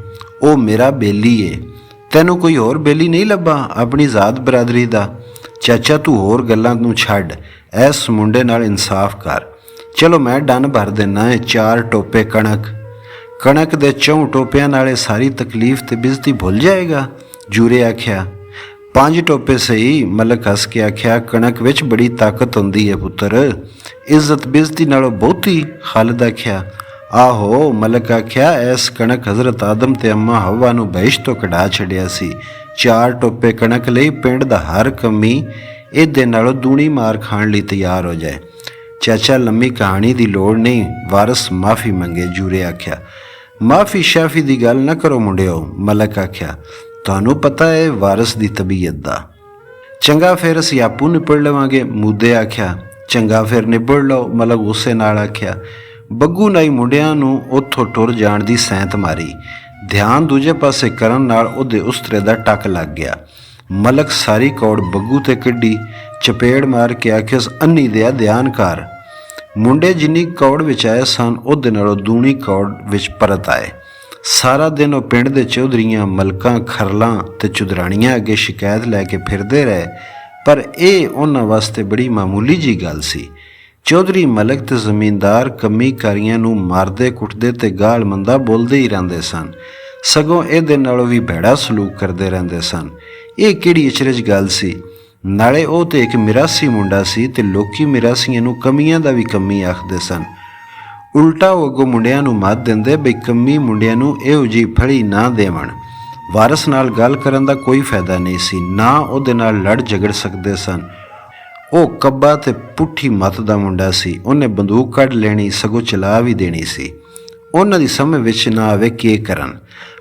ਉਹ ਮੇਰਾ ਬੇਲੀ ਏ, ਤੈਨੂੰ ਕੋਈ ਹੋਰ ਬੇਲੀ ਨਹੀਂ ਲੱਭਾ ਆਪਣੀ ਜ਼ਾਤ ਬਰਾਦਰੀ ਦਾ? ਚਾਚਾ ਤੂੰ ਹੋਰ ਗੱਲਾਂ ਨੂੰ ਛੱਡ, ਇਸ ਮੁੰਡੇ ਨਾਲ ਇਨਸਾਫ ਕਰ। ਚਲੋ ਮੈਂ ਡੰਨ ਭਰ ਦਿੰਦਾ ਹੈ, 4 ਟੋਪੇ ਕਣਕ ਦੇ 4 ਟੋਪਿਆਂ ਨਾਲੇ ਸਾਰੀ ਤਕਲੀਫ ਤੇ ਬਿਜ਼ਤੀ ਭੁੱਲ ਜਾਏਗਾ। ਜੂਰੇ ਆਖਿਆ। 5 ਟੋਪੇ ਸਹੀ, ਮਲਕ ਹੱਸ ਕੇ ਆਖਿਆ। ਕਣਕ ਵਿੱਚ ਬੜੀ ਤਾਕਤ ਹੁੰਦੀ ਹੈ ਪੁੱਤਰ, ਇੱਜ਼ਤ ਬਿਜ਼ਤੀ ਨਾਲੋਂ ਬਹੁਤੀ। ਖਾਲਦ ਆਖਿਆ। ਆਹੋ, ਮਲਕ ਆਖਿਆ। ਐਸ ਕਣਕ ਹਜ਼ਰਤ ਆਦਮ ਤੇ ਅੰਮਾ ਹਵਾ ਨੂੰ ਬਹਿਸ਼ ਤੋਂ ਕਢਾ ਛੱਡਿਆ ਸੀ। 4 ਟੋਪੇ ਕਣਕ ਲਈ ਪਿੰਡ ਦਾ ਹਰ ਕੰਮੀ ਇਹਦੇ ਨਾਲੋਂ ਦੂਣੀ ਮਾਰ ਖਾਣ ਲਈ ਤਿਆਰ ਹੋ ਜਾਏ। ਚਾਚਾ ਲੰਮੀ ਕਹਾਣੀ ਦੀ ਲੋੜ ਨਹੀਂ, ਵਾਰਸ ਮਾਫੀ ਮੰਗੇ। ਜੂਰੇ ਆਖਿਆ। ਮਾਫੀ ਸ਼ਾਫੀ ਦੀ ਗੱਲ ਨਾ ਕਰੋ ਮੁੰਡਿਓ, ਮਲਕ ਆਖਿਆ। ਤੁਹਾਨੂੰ ਪਤਾ ਹੈ ਵਾਰਸ ਦੀ ਤਬੀਅਤ ਦਾ। ਚੰਗਾ ਫਿਰ ਅਸੀਂ ਆਪੂ ਨਿਬੜ ਲਵਾਂਗੇ, ਮੂਦੇ ਆਖਿਆ। ਚੰਗਾ ਫਿਰ ਨਿਬੜ ਲਓ, ਮਲਕ ਗੁੱਸੇ ਨਾਲ ਆਖਿਆ। ਬੱਗੂ ਨਾਈ ਮੁੰਡਿਆਂ ਨੂੰ ਉੱਥੋਂ ਟੁਰ ਜਾਣ ਦੀ ਸੈਂਤ ਮਾਰੀ। ਧਿਆਨ ਦੂਜੇ ਪਾਸੇ ਕਰਨ ਨਾਲ ਉਹਦੇ ਉਸਤਰੇ ਦਾ ਟੱਕ ਲੱਗ ਗਿਆ। ਮਲਕ ਸਾਰੀ ਕੌੜ ਬੱਗੂ ਤੇ ਕੱਢੀ, ਚਪੇੜ ਮਾਰ ਕੇ ਆਖਿਆ, ਅੰਨੀ ਦਿਆ ਧਿਆਨ ਕਰ। ਮੁੰਡੇ ਜਿੰਨੀ ਕੌੜ ਵਿੱਚ ਆਏ ਸਨ, ਉਹਦੇ ਨਾਲੋਂ ਦੂਣੀ ਕੌੜ ਵਿੱਚ ਪਰਤ ਆਏ। ਸਾਰਾ ਦਿਨ ਉਹ ਪਿੰਡ ਦੇ ਚੌਧਰੀਆਂ, ਮਲਕਾਂ, ਖਰਲਾਂ ਤੇ ਚੁਦਰਾਣੀਆਂ ਅੱਗੇ ਸ਼ਿਕਾਇਤ ਲੈ ਕੇ ਫਿਰਦੇ ਰਹੇ, ਪਰ ਇਹ ਉਹਨਾਂ ਵਾਸਤੇ ਬੜੀ ਮਾਮੂਲੀ ਜੀ ਗੱਲ ਸੀ। ਚੌਧਰੀ ਮਲਕ ਤੇ ਜ਼ਮੀਨਦਾਰ ਕੰਮੀ ਕਾਰੀਆਂ ਨੂੰ ਮਾਰਦੇ ਕੁੱਟਦੇ ਤੇ ਗਾਲ ਮੰਦਾ ਬੋਲਦੇ ਹੀ ਰਹਿੰਦੇ ਸਨ, ਸਗੋਂ ਇਹਦੇ ਨਾਲੋਂ ਵੀ ਭੈੜਾ ਸਲੂਕ ਕਰਦੇ ਰਹਿੰਦੇ ਸਨ। ਇਹ ਕਿਹੜੀ ਅਚਰਜ ਗੱਲ ਸੀ? ਨਾਲੇ ਉਹ ਤੇ ਇੱਕ ਮਿਰਾਸੀ ਮੁੰਡਾ ਸੀ ਤੇ ਲੋਕੀ ਮਿਰਾਸੀਆਂ ਨੂੰ ਕਮੀਆਂ ਦਾ ਵੀ ਕਮੀ ਆਖਦੇ ਸਨ। ਉਲਟਾ ਉਹ ਅੱਗੋਂ ਮੁੰਡਿਆਂ ਨੂੰ ਮੱਤ ਦਿੰਦੇ ਬਈ ਕੰਮੀ ਮੁੰਡਿਆਂ ਨੂੰ ਇਹੋ ਜਿਹੀ ਫੜੀ ਨਾ ਦੇਵਣ। ਵਾਰਸ ਨਾਲ ਗੱਲ ਕਰਨ ਦਾ ਕੋਈ ਫਾਇਦਾ ਨਹੀਂ ਸੀ, ਨਾ ਉਹਦੇ ਨਾਲ ਲੜ ਝਗੜ ਸਕਦੇ ਸਨ। ਉਹ ਕੱਬਾ ਤੇ ਪੁੱਠੀ ਮੱਤ ਦਾ ਮੁੰਡਾ ਸੀ, ਉਹਨੇ ਬੰਦੂਕ ਕੱਢ ਲੈਣੀ, ਸਗੋਂ ਚਲਾ ਵੀ ਦੇਣੀ ਸੀ। ਉਹਨਾਂ ਦੀ ਸਮਝ ਵਿੱਚ ਨਾ ਆਵੇ ਕੀ ਕਰਨ,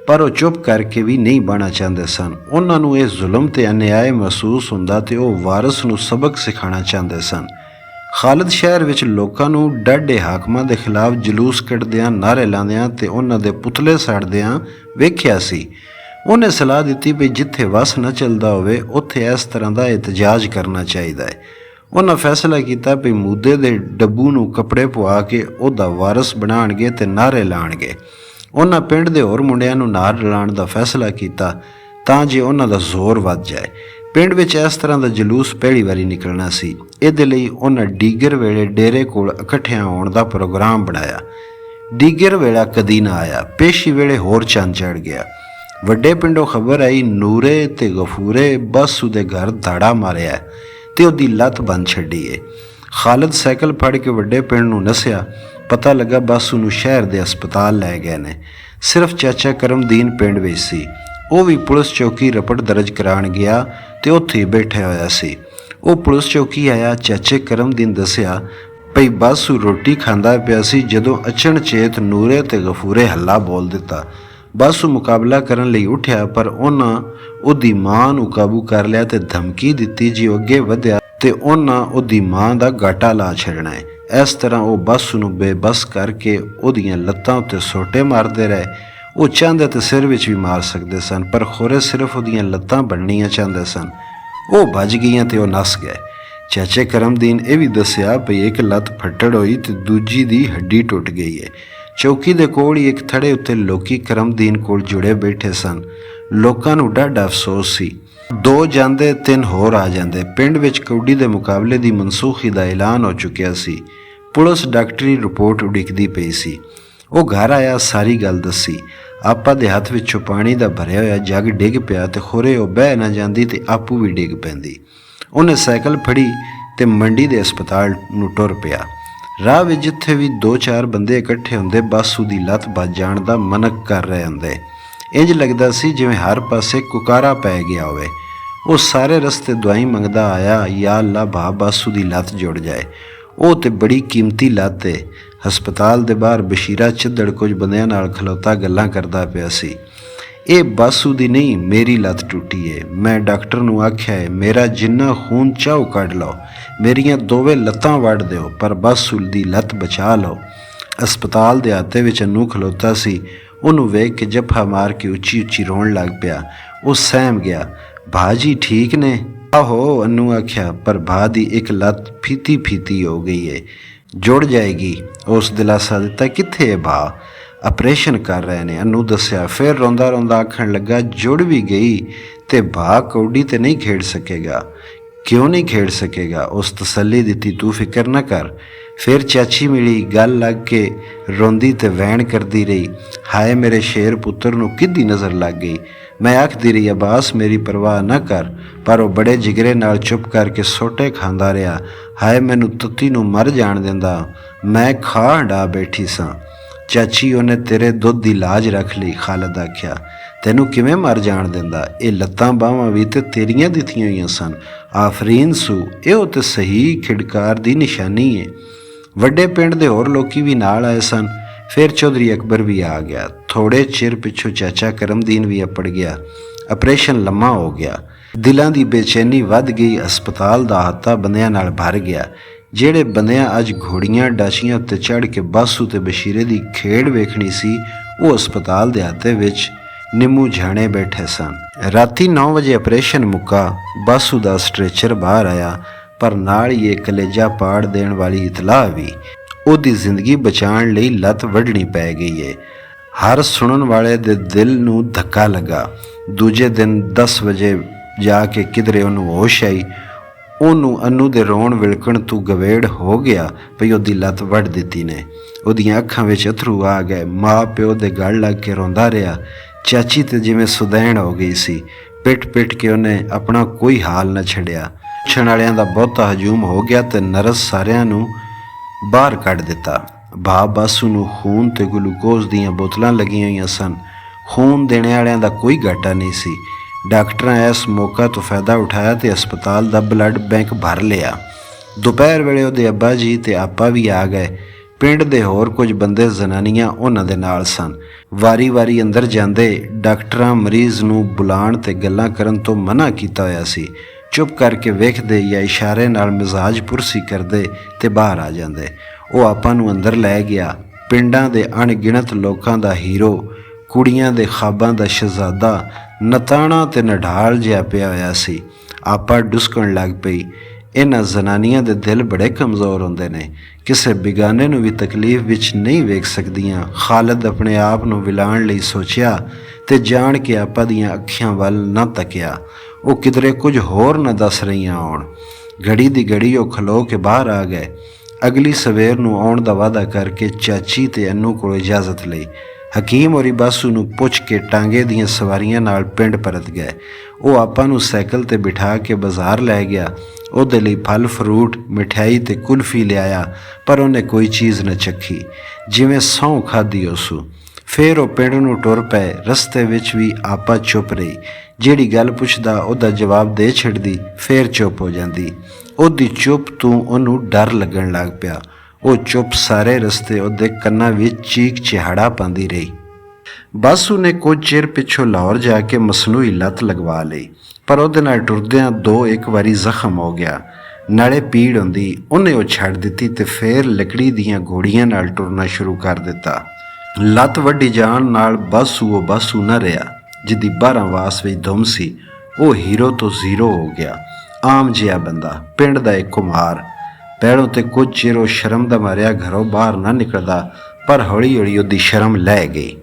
ਪਰ ਉਹ ਚੁੱਪ ਕਰਕੇ ਵੀ ਨਹੀਂ ਬਹਿਣਾ ਚਾਹੁੰਦੇ ਸਨ। ਉਹਨਾਂ ਨੂੰ ਇਹ ਜ਼ੁਲਮ ਤੇ ਅਨਿਆਏ ਮਹਿਸੂਸ ਹੁੰਦਾ ਤੇ ਉਹ ਵਾਰਸ ਨੂੰ ਸਬਕ ਸਿਖਾਉਣਾ ਚਾਹੁੰਦੇ ਸਨ। ਖਾਲਦ ਸ਼ਹਿਰ ਵਿੱਚ ਲੋਕਾਂ ਨੂੰ ਡਾਢੇ ਹਾਕਮਾਂ ਦੇ ਖਿਲਾਫ ਜਲੂਸ ਕੱਢਦਿਆਂ, ਨਾਅਰੇ ਲਾਉਂਦਿਆਂ ਤੇ ਉਹਨਾਂ ਦੇ ਪੁਤਲੇ ਸਾੜਦਿਆਂ ਵੇਖਿਆ ਸੀ। ਉਹਨੇ ਸਲਾਹ ਦਿੱਤੀ ਵੀ ਜਿੱਥੇ ਵਸ ਨਾ ਚੱਲਦਾ ਹੋਵੇ ਉੱਥੇ ਇਸ ਤਰ੍ਹਾਂ ਦਾ ਇਤਜਾਜ ਕਰਨਾ ਚਾਹੀਦਾ ਹੈ। ਉਹਨਾਂ ਫੈਸਲਾ ਕੀਤਾ ਵੀ ਮੂਦੇ ਦੇ ਡੱਬੂ ਨੂੰ ਕੱਪੜੇ ਪਵਾ ਕੇ ਉਹਦਾ ਵਾਰਸ ਬਣਾਉਣਗੇ ਤੇ ਨਾਅਰੇ ਲਾਉਣਗੇ। ਉਹਨਾਂ ਪਿੰਡ ਦੇ ਹੋਰ ਮੁੰਡਿਆਂ ਨੂੰ ਨਾਲ ਰਲਾਉਣ ਦਾ ਫੈਸਲਾ ਕੀਤਾ ਤਾਂ ਜੇ ਉਹਨਾਂ ਦਾ ਜ਼ੋਰ ਵੱਧ ਜਾਏ। ਪਿੰਡ ਵਿੱਚ ਇਸ ਤਰ੍ਹਾਂ ਦਾ ਜਲੂਸ ਪਹਿਲੀ ਵਾਰੀ ਨਿਕਲਣਾ ਸੀ। ਇਹਦੇ ਲਈ ਉਹਨਾਂ ਡੀਗਰ ਵੇਲੇ ਡੇਰੇ ਕੋਲ ਇਕੱਠਿਆਂ ਹੋਣ ਦਾ ਪ੍ਰੋਗਰਾਮ ਬਣਾਇਆ। ਡੀਗਰ ਵੇਲਾ ਕਦੀ ਨਾ ਆਇਆ, ਪੇਸ਼ੀ ਵੇਲੇ ਹੋਰ ਚੰਨ ਚੜ੍ਹ ਗਿਆ। ਵੱਡੇ ਪਿੰਡੋਂ ਖਬਰ ਆਈ, ਨੂਰੇ ਤੇ ਗਫੂਰੇ ਬਾਸੂ ਦੇ ਘਰ ਦਾੜਾ ਮਾਰਿਆ ਤੇ ਉਹਦੀ ਲੱਤ ਬੰਨ ਛੱਡੀ ਏ। ਖਾਲਦ ਸਾਈਕਲ ਫੜ ਕੇ ਵੱਡੇ ਪਿੰਡ ਨੂੰ ਨੱਸਿਆ। ਪਤਾ ਲੱਗਾ ਬਾਸੂ ਨੂੰ ਸ਼ਹਿਰ ਦੇ ਹਸਪਤਾਲ ਲੈ ਗਏ ਨੇ। ਸਿਰਫ ਚਾਚਾ ਕਰਮਦੀਨ ਪਿੰਡ ਵਿੱਚ ਸੀ। ਉਹ ਵੀ ਪੁਲਿਸ ਚੌਕੀ ਰਿਪੋਰਟ ਦਰਜ ਕਰਾਉਣ ਗਿਆ ਤੇ ਉੱਥੇ ਹੀ ਬੈਠਿਆ ਹੋਇਆ ਸੀ। ਉਹ ਪੁਲਿਸ ਚੌਕੀ ਆਇਆ। ਚਾਚੇ ਕਰਮਦੀਨ ਦੱਸਿਆ ਭਈ ਬਾਸੂ ਰੋਟੀ ਖਾਂਦਾ ਪਿਆ ਸੀ ਜਦੋਂ ਅਚਣਚੇਤ ਨੂਰੇ ਤੇ ਗਫੂਰੇ ਹੱਲਾ ਬੋਲ ਦਿੱਤਾ। ਬਾਸੂ ਮੁਕਾਬਲਾ ਕਰਨ ਲਈ ਉੱਠਿਆ, ਪਰ ਉਹਨਾਂ ਉਹਦੀ ਮਾਂ ਨੂੰ ਕਾਬੂ ਕਰ ਲਿਆ ਤੇ ਧਮਕੀ ਦਿੱਤੀ ਜੇ ਉਹ ਅੱਗੇ ਵਧਿਆ ਤੇ ਉਹਨਾਂ ਉਹਦੀ ਮਾਂ ਦਾ ਗਾਟਾ ਲਾ ਛੱਡਣਾ ਹੈ। ਇਸ ਤਰ੍ਹਾਂ ਉਹ ਬਾਸੂ ਨੂੰ ਬੇਬਸ ਕਰਕੇ ਉਹਦੀਆਂ ਲੱਤਾਂ ਉੱਤੇ ਸੋਟੇ ਮਾਰਦੇ ਰਹੇ। ਉਹ ਚਾਹੁੰਦੇ ਤੇ ਸਿਰ ਵਿੱਚ ਵੀ ਮਾਰ ਸਕਦੇ ਸਨ, ਪਰ ਖੋਰੇ ਸਿਰਫ ਉਹਦੀਆਂ ਲੱਤਾਂ ਬਣਨੀਆਂ ਚਾਹੁੰਦੇ ਸਨ। ਉਹ ਭੱਜ ਗਈਆਂ ਤੇ ਉਹ ਨੱਸ ਗਏ। ਚਾਚੇ ਕਰਮਦੀਨ ਇਹ ਵੀ ਦੱਸਿਆ ਭਈ ਇੱਕ ਲੱਤ ਫੱਟੜ ਹੋਈ ਤੇ ਦੂਜੀ ਦੀ ਹੱਡੀ ਟੁੱਟ ਗਈ ਹੈ। ਚੌਕੀ ਦੇ ਕੋਲ ਹੀ ਇੱਕ ਥੜੇ ਉੱਤੇ ਲੋਕੀ ਕਰਮਦੀਨ ਕੋਲ ਜੁੜੇ ਬੈਠੇ ਸਨ। ਲੋਕਾਂ ਨੂੰ ਡਾਢਾ ਅਫਸੋਸ ਸੀ। 2 ਜਾਂਦੇ 3 ਹੋਰ ਆ ਜਾਂਦੇ। ਪਿੰਡ ਵਿੱਚ ਕੌਡੀ ਦੇ ਮੁਕਾਬਲੇ ਦੀ ਮਨਸੂਖੀ ਦਾ ਐਲਾਨ ਹੋ ਚੁੱਕਿਆ ਸੀ। ਪੁਲਿਸ ਡਾਕਟਰੀ ਰਿਪੋਰਟ ਉਡੀਕਦੀ ਪਈ ਸੀ। ਉਹ ਘਰ ਆਇਆ, ਸਾਰੀ ਗੱਲ ਦੱਸੀ। ਆਪਾ ਦੇ ਹੱਥ ਵਿੱਚੋਂ ਪਾਣੀ ਦਾ ਭਰਿਆ ਹੋਇਆ ਜੱਗ ਡਿੱਗ ਪਿਆ ਤੇ ਖੋਰੇ ਉਹ ਬਹਿ ਨਾ ਜਾਂਦੀ ਤੇ ਆਪੂ ਵੀ ਡਿੱਗ ਪੈਂਦੀ। ਉਹਨੇ ਸਾਈਕਲ ਫੜੀ ਤੇ ਮੰਡੀ ਦੇ ਹਸਪਤਾਲ ਨੂੰ ਟੁਰ ਪਿਆ। ਰਾਹ ਵਿੱਚ ਜਿੱਥੇ ਵੀ 2-4 ਬੰਦੇ ਇਕੱਠੇ ਹੁੰਦੇ, ਬਾਸੂ ਦੀ ਲੱਤ ਵੱਜ ਜਾਣ ਦਾ ਮਨਕ ਕਰ ਰਹੇ ਹੁੰਦੇ। ਇੰਜ ਲੱਗਦਾ ਸੀ ਜਿਵੇਂ ਹਰ ਪਾਸੇ ਕੁਕਾਰਾ ਪੈ ਗਿਆ ਹੋਵੇ। ਉਹ ਸਾਰੇ ਰਸਤੇ ਦੁਆਈ ਮੰਗਦਾ ਆਇਆ, ਯਾ ਅੱਲਾ ਭਾ ਬਾਸੂ ਦੀ ਲੱਤ ਜੁੜ ਜਾਏ। ਉਹ ਤੇ ਬੜੀ ਕੀਮਤੀ ਲੱਤ ਏ। ਹਸਪਤਾਲ ਦੇ ਬਾਹਰ ਬਸ਼ੀਰਾ ਚਿੱਦੜ ਕੁਝ ਬੰਦਿਆਂ ਨਾਲ ਖਲੋਤਾ ਗੱਲਾਂ ਕਰਦਾ ਪਿਆ ਸੀ। ਇਹ ਬਾਸੂ ਦੀ ਨਹੀਂ, ਮੇਰੀ ਲੱਤ ਟੁੱਟੀ ਏ। ਮੈਂ ਡਾਕਟਰ ਨੂੰ ਆਖਿਆ ਏ ਮੇਰਾ ਜਿੰਨਾ ਖੂਨ ਚਾਹੋ ਕੱਢ ਲਓ, ਮੇਰੀਆਂ ਦੋਵੇਂ ਲੱਤਾਂ ਵੱਢ ਦਿਓ, ਪਰ ਬਾਸੂ ਦੀ ਲੱਤ ਬਚਾ ਲਓ। ਹਸਪਤਾਲ ਦੇ ਅਹਾਤੇ ਵਿੱਚ ਅਨੂ ਖਲੋਤਾ ਸੀ। ਉਹਨੂੰ ਵੇਖ ਕੇ ਜੱਫਾ ਮਾਰ ਕੇ ਉੱਚੀ ਉੱਚੀ ਰੋਣ ਲੱਗ ਪਿਆ। ਉਹ ਸਹਿਮ ਗਿਆ। ਭਾਜੀ ਠੀਕ ਨੇ? ਆਹੋ, ਅਨੂ ਆਖਿਆ, ਪਰ ਭਾ ਦੀ ਇੱਕ ਲੱਤ ਫੀਤੀ ਫੀਤੀ ਹੋ ਗਈ ਏ, ਜੁੜ ਜਾਏਗੀ। ਉਸ ਦਿਲਾਸਾ ਦਿੱਤਾ। ਕਿੱਥੇ ਹੈ ਭਾ? ਆਪਰੇਸ਼ਨ ਕਰ ਰਹੇ ਨੇ, ਅਨੂ ਦੱਸਿਆ। ਫਿਰ ਰੋਂਦਾ ਰੋਂਦਾ ਆਖਣ ਲੱਗਾ, ਜੁੜ ਵੀ ਗਈ ਤੇ ਭਾ ਕੌਡੀ ਤੇ ਨਹੀਂ ਖੇਡ ਸਕੇਗਾ। ਕਿਉਂ ਨਹੀਂ ਖੇਡ ਸਕੇਗਾ? ਉਸ ਤਸੱਲੀ ਦਿੱਤੀ, ਤੂੰ ਫਿਕਰ ਨਾ ਕਰ। ਫਿਰ ਚਾਚੀ ਮਿਲੀ, ਗੱਲ ਲੱਗ ਕੇ ਰੋਂਦੀ ਤੇ ਵਹਿਣ ਕਰਦੀ ਰਹੀ। ਹਾਏ ਮੇਰੇ ਸ਼ੇਰ ਪੁੱਤਰ ਨੂੰ ਕਿੱਦੀ ਨਜ਼ਰ ਲੱਗ ਗਈ। ਮੈਂ ਆਖਦੀ ਰਹੀ, ਅਬਾਸ ਮੇਰੀ ਪਰਵਾਹ ਨਾ ਕਰ, ਪਰ ਉਹ ਬੜੇ ਜਿਗਰੇ ਨਾਲ ਚੁੱਪ ਕਰਕੇ ਸੋਟੇ ਖਾਂਦਾ ਰਿਹਾ। ਹਾਏ ਮੈਨੂੰ ਤੱਤੀ ਨੂੰ ਮਰ ਜਾਣ ਦਿੰਦਾ, ਮੈਂ ਖਾ ਹੰਡਾ ਬੈਠੀ ਸਾਂ। ਚਾਚੀ ਉਹਨੇ ਤੇਰੇ ਦੁੱਧ ਦੀ ਲਾਜ ਰੱਖ ਲਈ, ਖਾਲਦ ਆਖਿਆ। ਤੈਨੂੰ ਕਿਵੇਂ ਮਰ ਜਾਣ ਦਿੰਦਾ? ਇਹ ਲੱਤਾਂ ਬਾਹਾਂ ਵੀ ਤੇ ਤੇਰੀਆਂ ਦਿੱਤੀਆਂ ਹੋਈਆਂ ਸਨ। ਆਫਰੀਨ ਸੂ, ਇਹੋ ਤੇ ਸਹੀ ਖਿਡਕਾਰ ਦੀ ਨਿਸ਼ਾਨੀ ਏ। ਵੱਡੇ ਪਿੰਡ ਦੇ ਹੋਰ ਲੋਕੀ ਵੀ ਨਾਲ ਆਏ ਸਨ। ਫਿਰ ਚੌਧਰੀ ਅਕਬਰ ਵੀ ਆ ਗਿਆ। ਥੋੜੇ ਚਿਰ ਪਿੱਛੋਂ ਚਾਚਾ ਕਰਮਦੀਨ ਵੀ ਅੱਪੜ ਗਿਆ। ਆਪਰੇਸ਼ਨ ਲੰਮਾ ਹੋ ਗਿਆ। ਦਿਲਾਂ ਦੀ ਬੇਚੈਨੀ ਵੱਧ ਗਈ। ਹਸਪਤਾਲ ਦਾ ਅਹਾਤਾ ਬੰਦਿਆਂ ਨਾਲ ਭਰ ਗਿਆ। ਜਿਹੜੇ ਬੰਦਿਆਂ ਅੱਜ ਘੋੜੀਆਂ ਡਾਚੀਆਂ ਉੱਤੇ ਚੜ੍ਹ ਕੇ ਬਾਸੂ ਤੇ ਬਸ਼ੀਰੇ ਦੀ ਖੇਡ ਵੇਖਣੀ ਸੀ, ਉਹ ਹਸਪਤਾਲ ਦੇ ਅਹਾਤੇ ਵਿੱਚ ਨਿੰਮੂ ਝਾਣੇ ਬੈਠੇ ਸਨ। ਰਾਤੀ 9 ਵਜੇ ਆਪਰੇਸ਼ਨ ਮੁੱਕਾ। ਬਾਸੂ ਦਾ ਸਟ੍ਰੈਚਰ ਬਾਹਰ ਆਇਆ, ਪਰ ਨਾਲ ਹੀ ਇਹ ਕਲੇਜਾ ਪਾੜ ਦੇਣ ਵਾਲੀ ਇਤਲਾਹ ਵੀ। ਉਹਦੀ ਜ਼ਿੰਦਗੀ ਬਚਾਉਣ ਲਈ ਲੱਤ ਵੱਢਣੀ ਪੈ ਗਈ ਏ। ਹਰ ਸੁਣਨ ਵਾਲੇ ਦੇ ਦਿਲ ਨੂੰ ਧੱਕਾ ਲੱਗਾ। ਦੂਜੇ ਦਿਨ 10 ਵਜੇ ਜਾ ਕੇ ਕਿਧਰੇ ਉਹਨੂੰ ਹੋਸ਼ ਆਈ। ਉਹਨੂੰ ਅਨੂ ਦੇ ਰੋਣ ਵਿਲਕਣ ਤੋਂ ਗਵੇੜ ਹੋ ਗਿਆ ਭਈ ਉਹਦੀ ਲੱਤ ਵੱਢ ਦਿੱਤੀ ਨੇ। ਉਹਦੀਆਂ ਅੱਖਾਂ ਵਿੱਚ ਅਥਰੂ ਆ ਗਏ। ਮਾਂ ਪਿਓ ਦੇ ਗਲ ਲੱਗ ਕੇ ਰੋਂਦਾ ਰਿਹਾ। ਚਾਚੀ ਤੇ ਜਿਵੇਂ ਸੁਦੈਣ ਹੋ ਗਈ ਸੀ। ਪਿੱਟ ਪਿੱਟ ਕੇ ਉਹਨੇ ਆਪਣਾ ਕੋਈ ਹਾਲ ਨਾ ਛੱਡਿਆ। ਪੁੱਛਣ ਵਾਲਿਆਂ ਦਾ ਬਹੁਤਾ ਹਜੂਮ ਹੋ ਗਿਆ ਤੇ ਨਰਸ ਸਾਰਿਆਂ ਨੂੰ ਬਾਹਰ ਕੱਢ ਦਿੱਤਾ। ਭਾ ਬਾਸੂ ਨੂੰ ਖੂਨ ਤੇ ਗਲੂਕੋਜ਼ ਦੀਆਂ ਬੋਤਲਾਂ ਲੱਗੀਆਂ ਹੋਈਆਂ ਸਨ। ਖੂਨ ਦੇਣ ਵਾਲਿਆਂ ਦਾ ਕੋਈ ਘਾਟਾ ਨਹੀਂ ਸੀ। ਡਾਕਟਰਾਂ ਇਸ ਮੌਕਾ ਤੋਂ ਫਾਇਦਾ ਉਠਾਇਆ ਤੇ ਹਸਪਤਾਲ ਦਾ ਬਲੱਡ ਬੈਂਕ ਭਰ ਲਿਆ। ਦੁਪਹਿਰ ਵੇਲੇ ਉਹਦੇ ਅੱਬਾ ਜੀ ਤੇ ਆਪਾ ਵੀ ਆ ਗਏ। ਪਿੰਡ ਦੇ ਹੋਰ ਕੁਝ ਬੰਦੇ ਜ਼ਨਾਨੀਆਂ ਉਹਨਾਂ ਦੇ ਨਾਲ ਸਨ। ਵਾਰੀ ਅੰਦਰ ਜਾਂਦੇ। ਡਾਕਟਰਾਂ ਮਰੀਜ਼ ਨੂੰ ਬੁਲਾਉਣ ਤੇ ਗੱਲਾਂ ਕਰਨ ਤੋਂ ਮਨਾ ਕੀਤਾ ਹੋਇਆ ਸੀ। ਚੁੱਪ ਕਰਕੇ ਵੇਖਦੇ ਜਾਂ ਇਸ਼ਾਰੇ ਨਾਲ ਮਿਜ਼ਾਜ ਪੁਰਸੀ ਕਰਦੇ ਤੇ ਬਾਹਰ ਆ ਜਾਂਦੇ। ਉਹ ਆਪਾਂ ਨੂੰ ਅੰਦਰ ਲੈ ਗਿਆ। ਪਿੰਡਾਂ ਦੇ ਅਣਗਿਣਤ ਲੋਕਾਂ ਦਾ ਹੀਰੋ, ਕੁੜੀਆਂ ਦੇ ਖਾਬਾਂ ਦਾ ਸ਼ਹਿਜ਼ਾਦਾ, ਨਤਾਣਾ ਤੇ ਨਢਾਲ ਜਿਹਾ ਪਿਆ ਹੋਇਆ ਸੀ। ਆਪਾ ਡੁਸਕਣ ਲੱਗ ਪਈ। ਇਹਨਾਂ ਜ਼ਨਾਨੀਆਂ ਦੇ ਦਿਲ ਬੜੇ ਕਮਜ਼ੋਰ ਹੁੰਦੇ ਨੇ, ਕਿਸੇ ਬਿਗਾਨੇ ਨੂੰ ਵੀ ਤਕਲੀਫ ਵਿੱਚ ਨਹੀਂ ਵੇਖ ਸਕਦੀਆਂ। ਖਾਲਦ ਆਪਣੇ ਆਪ ਨੂੰ ਵਿਲਾਉਣ ਲਈ ਸੋਚਿਆ ਤੇ ਜਾਣ ਕੇ ਆਪਾ ਦੀਆਂ ਅੱਖੀਆਂ ਵੱਲ ਨਾ ਤੱਕਿਆ। ਉਹ ਕਿਧਰੇ ਕੁਝ ਹੋਰ ਨਾ ਦੱਸ ਰਹੀਆਂ ਹੋਣ। ਘੜੀ ਦੀ ਘੜੀ ਉਹ ਖਲੋ ਕੇ ਬਾਹਰ ਆ ਗਏ। ਅਗਲੀ ਸਵੇਰ ਨੂੰ ਆਉਣ ਦਾ ਵਾਅਦਾ ਕਰਕੇ ਚਾਚੀ ਤੇ ਅਨੂ ਕੋਲ ਇਜਾਜ਼ਤ ਲਈ। ਹਕੀਮ ਔਰੀ ਬਾਸੂ ਨੂੰ ਪੁੱਛ ਕੇ ਟਾਂਗੇ ਦੀਆਂ ਸਵਾਰੀਆਂ ਨਾਲ ਪਿੰਡ ਪਰਤ ਗਏ। ਉਹ ਆਪਾਂ ਨੂੰ ਸਾਈਕਲ ਤੇ ਬਿਠਾ ਕੇ ਬਾਜ਼ਾਰ ਲੈ ਗਿਆ। ਉਹਦੇ ਲਈ ਫਲ ਫਰੂਟ, ਮਿਠਾਈ ਤੇ ਕੁਲਫੀ ਲਿਆਇਆ, ਪਰ ਉਹਨੇ ਕੋਈ ਚੀਜ਼ ਨਾ ਚੱਖੀ, ਜਿਵੇਂ ਸਹੁੰ ਖਾਧੀ ਉਸੂ। ਫਿਰ ਉਹ ਪਿੰਡ ਨੂੰ ਟੁਰ ਪਏ। ਰਸਤੇ ਵਿੱਚ ਵੀ ਆਪਾ ਚੁੱਪ ਰਹੀ। ਜਿਹੜੀ ਗੱਲ ਪੁੱਛਦਾ ਉਹਦਾ ਜਵਾਬ ਦੇ ਛੱਡਦੀ, ਫਿਰ ਚੁੱਪ ਹੋ ਜਾਂਦੀ। ਉਹਦੀ ਚੁੱਪ ਤੋਂ ਉਹਨੂੰ ਡਰ ਲੱਗਣ ਲੱਗ ਪਿਆ। ਉਹ ਚੁੱਪ ਸਾਰੇ ਰਸਤੇ ਉਹਦੇ ਕੰਨਾਂ ਵਿੱਚ ਚੀਕ ਚਿਹਾੜਾ ਪਾਉਂਦੀ ਰਹੀ। ਬਾਸੂ ਨੇ ਕੁਝ ਚਿਰ ਪਿੱਛੋਂ ਲਾਹੌਰ ਜਾ ਕੇ ਮਸਨੂਈ ਲੱਤ ਲਗਵਾ ਲਈ, ਪਰ ਉਹਦੇ ਨਾਲ ਟੁਰਦਿਆਂ 2-1 ਵਾਰੀ ਜ਼ਖਮ ਹੋ ਗਿਆ, ਨਾਲੇ ਪੀੜ ਹੁੰਦੀ। ਉਹਨੇ ਉਹ ਛੱਡ ਦਿੱਤੀ ਤੇ ਫਿਰ ਲੱਕੜੀ ਦੀਆਂ ਘੋੜੀਆਂ ਨਾਲ ਟੁਰਨਾ ਸ਼ੁਰੂ ਕਰ ਦਿੱਤਾ। ਲੱਤ ਵੱਢੀ ਜਾਣ ਨਾਲ ਬਾਸੂ ਉਹ ਬਾਸੂ ਨਾ ਰਿਹਾ ਜਿਹਦੀ 12 ਵਾਸ ਵਿੱਚ ਧੁੰਮ ਸੀ। ਉਹ ਹੀਰੋ ਤੋਂ ਜ਼ੀਰੋ ਹੋ ਗਿਆ। ਆਮ ਜਿਹਾ ਬੰਦਾ, ਪਿੰਡ ਦਾ ਇੱਕ ਕੁਮਾਰ। ਪਹਿਲੋਂ ਤੇ ਕੁਝ ਚਿਰ ਉਹ ਸ਼ਰਮ ਦਾ ਮਾਰਿਆ ਘਰੋਂ ਬਾਹਰ ਨਾ ਨਿਕਲਦਾ, ਪਰ ਹੌਲੀ ਹੌਲੀ ਉਹਦੀ ਸ਼ਰਮ ਲੈ ਗਈ।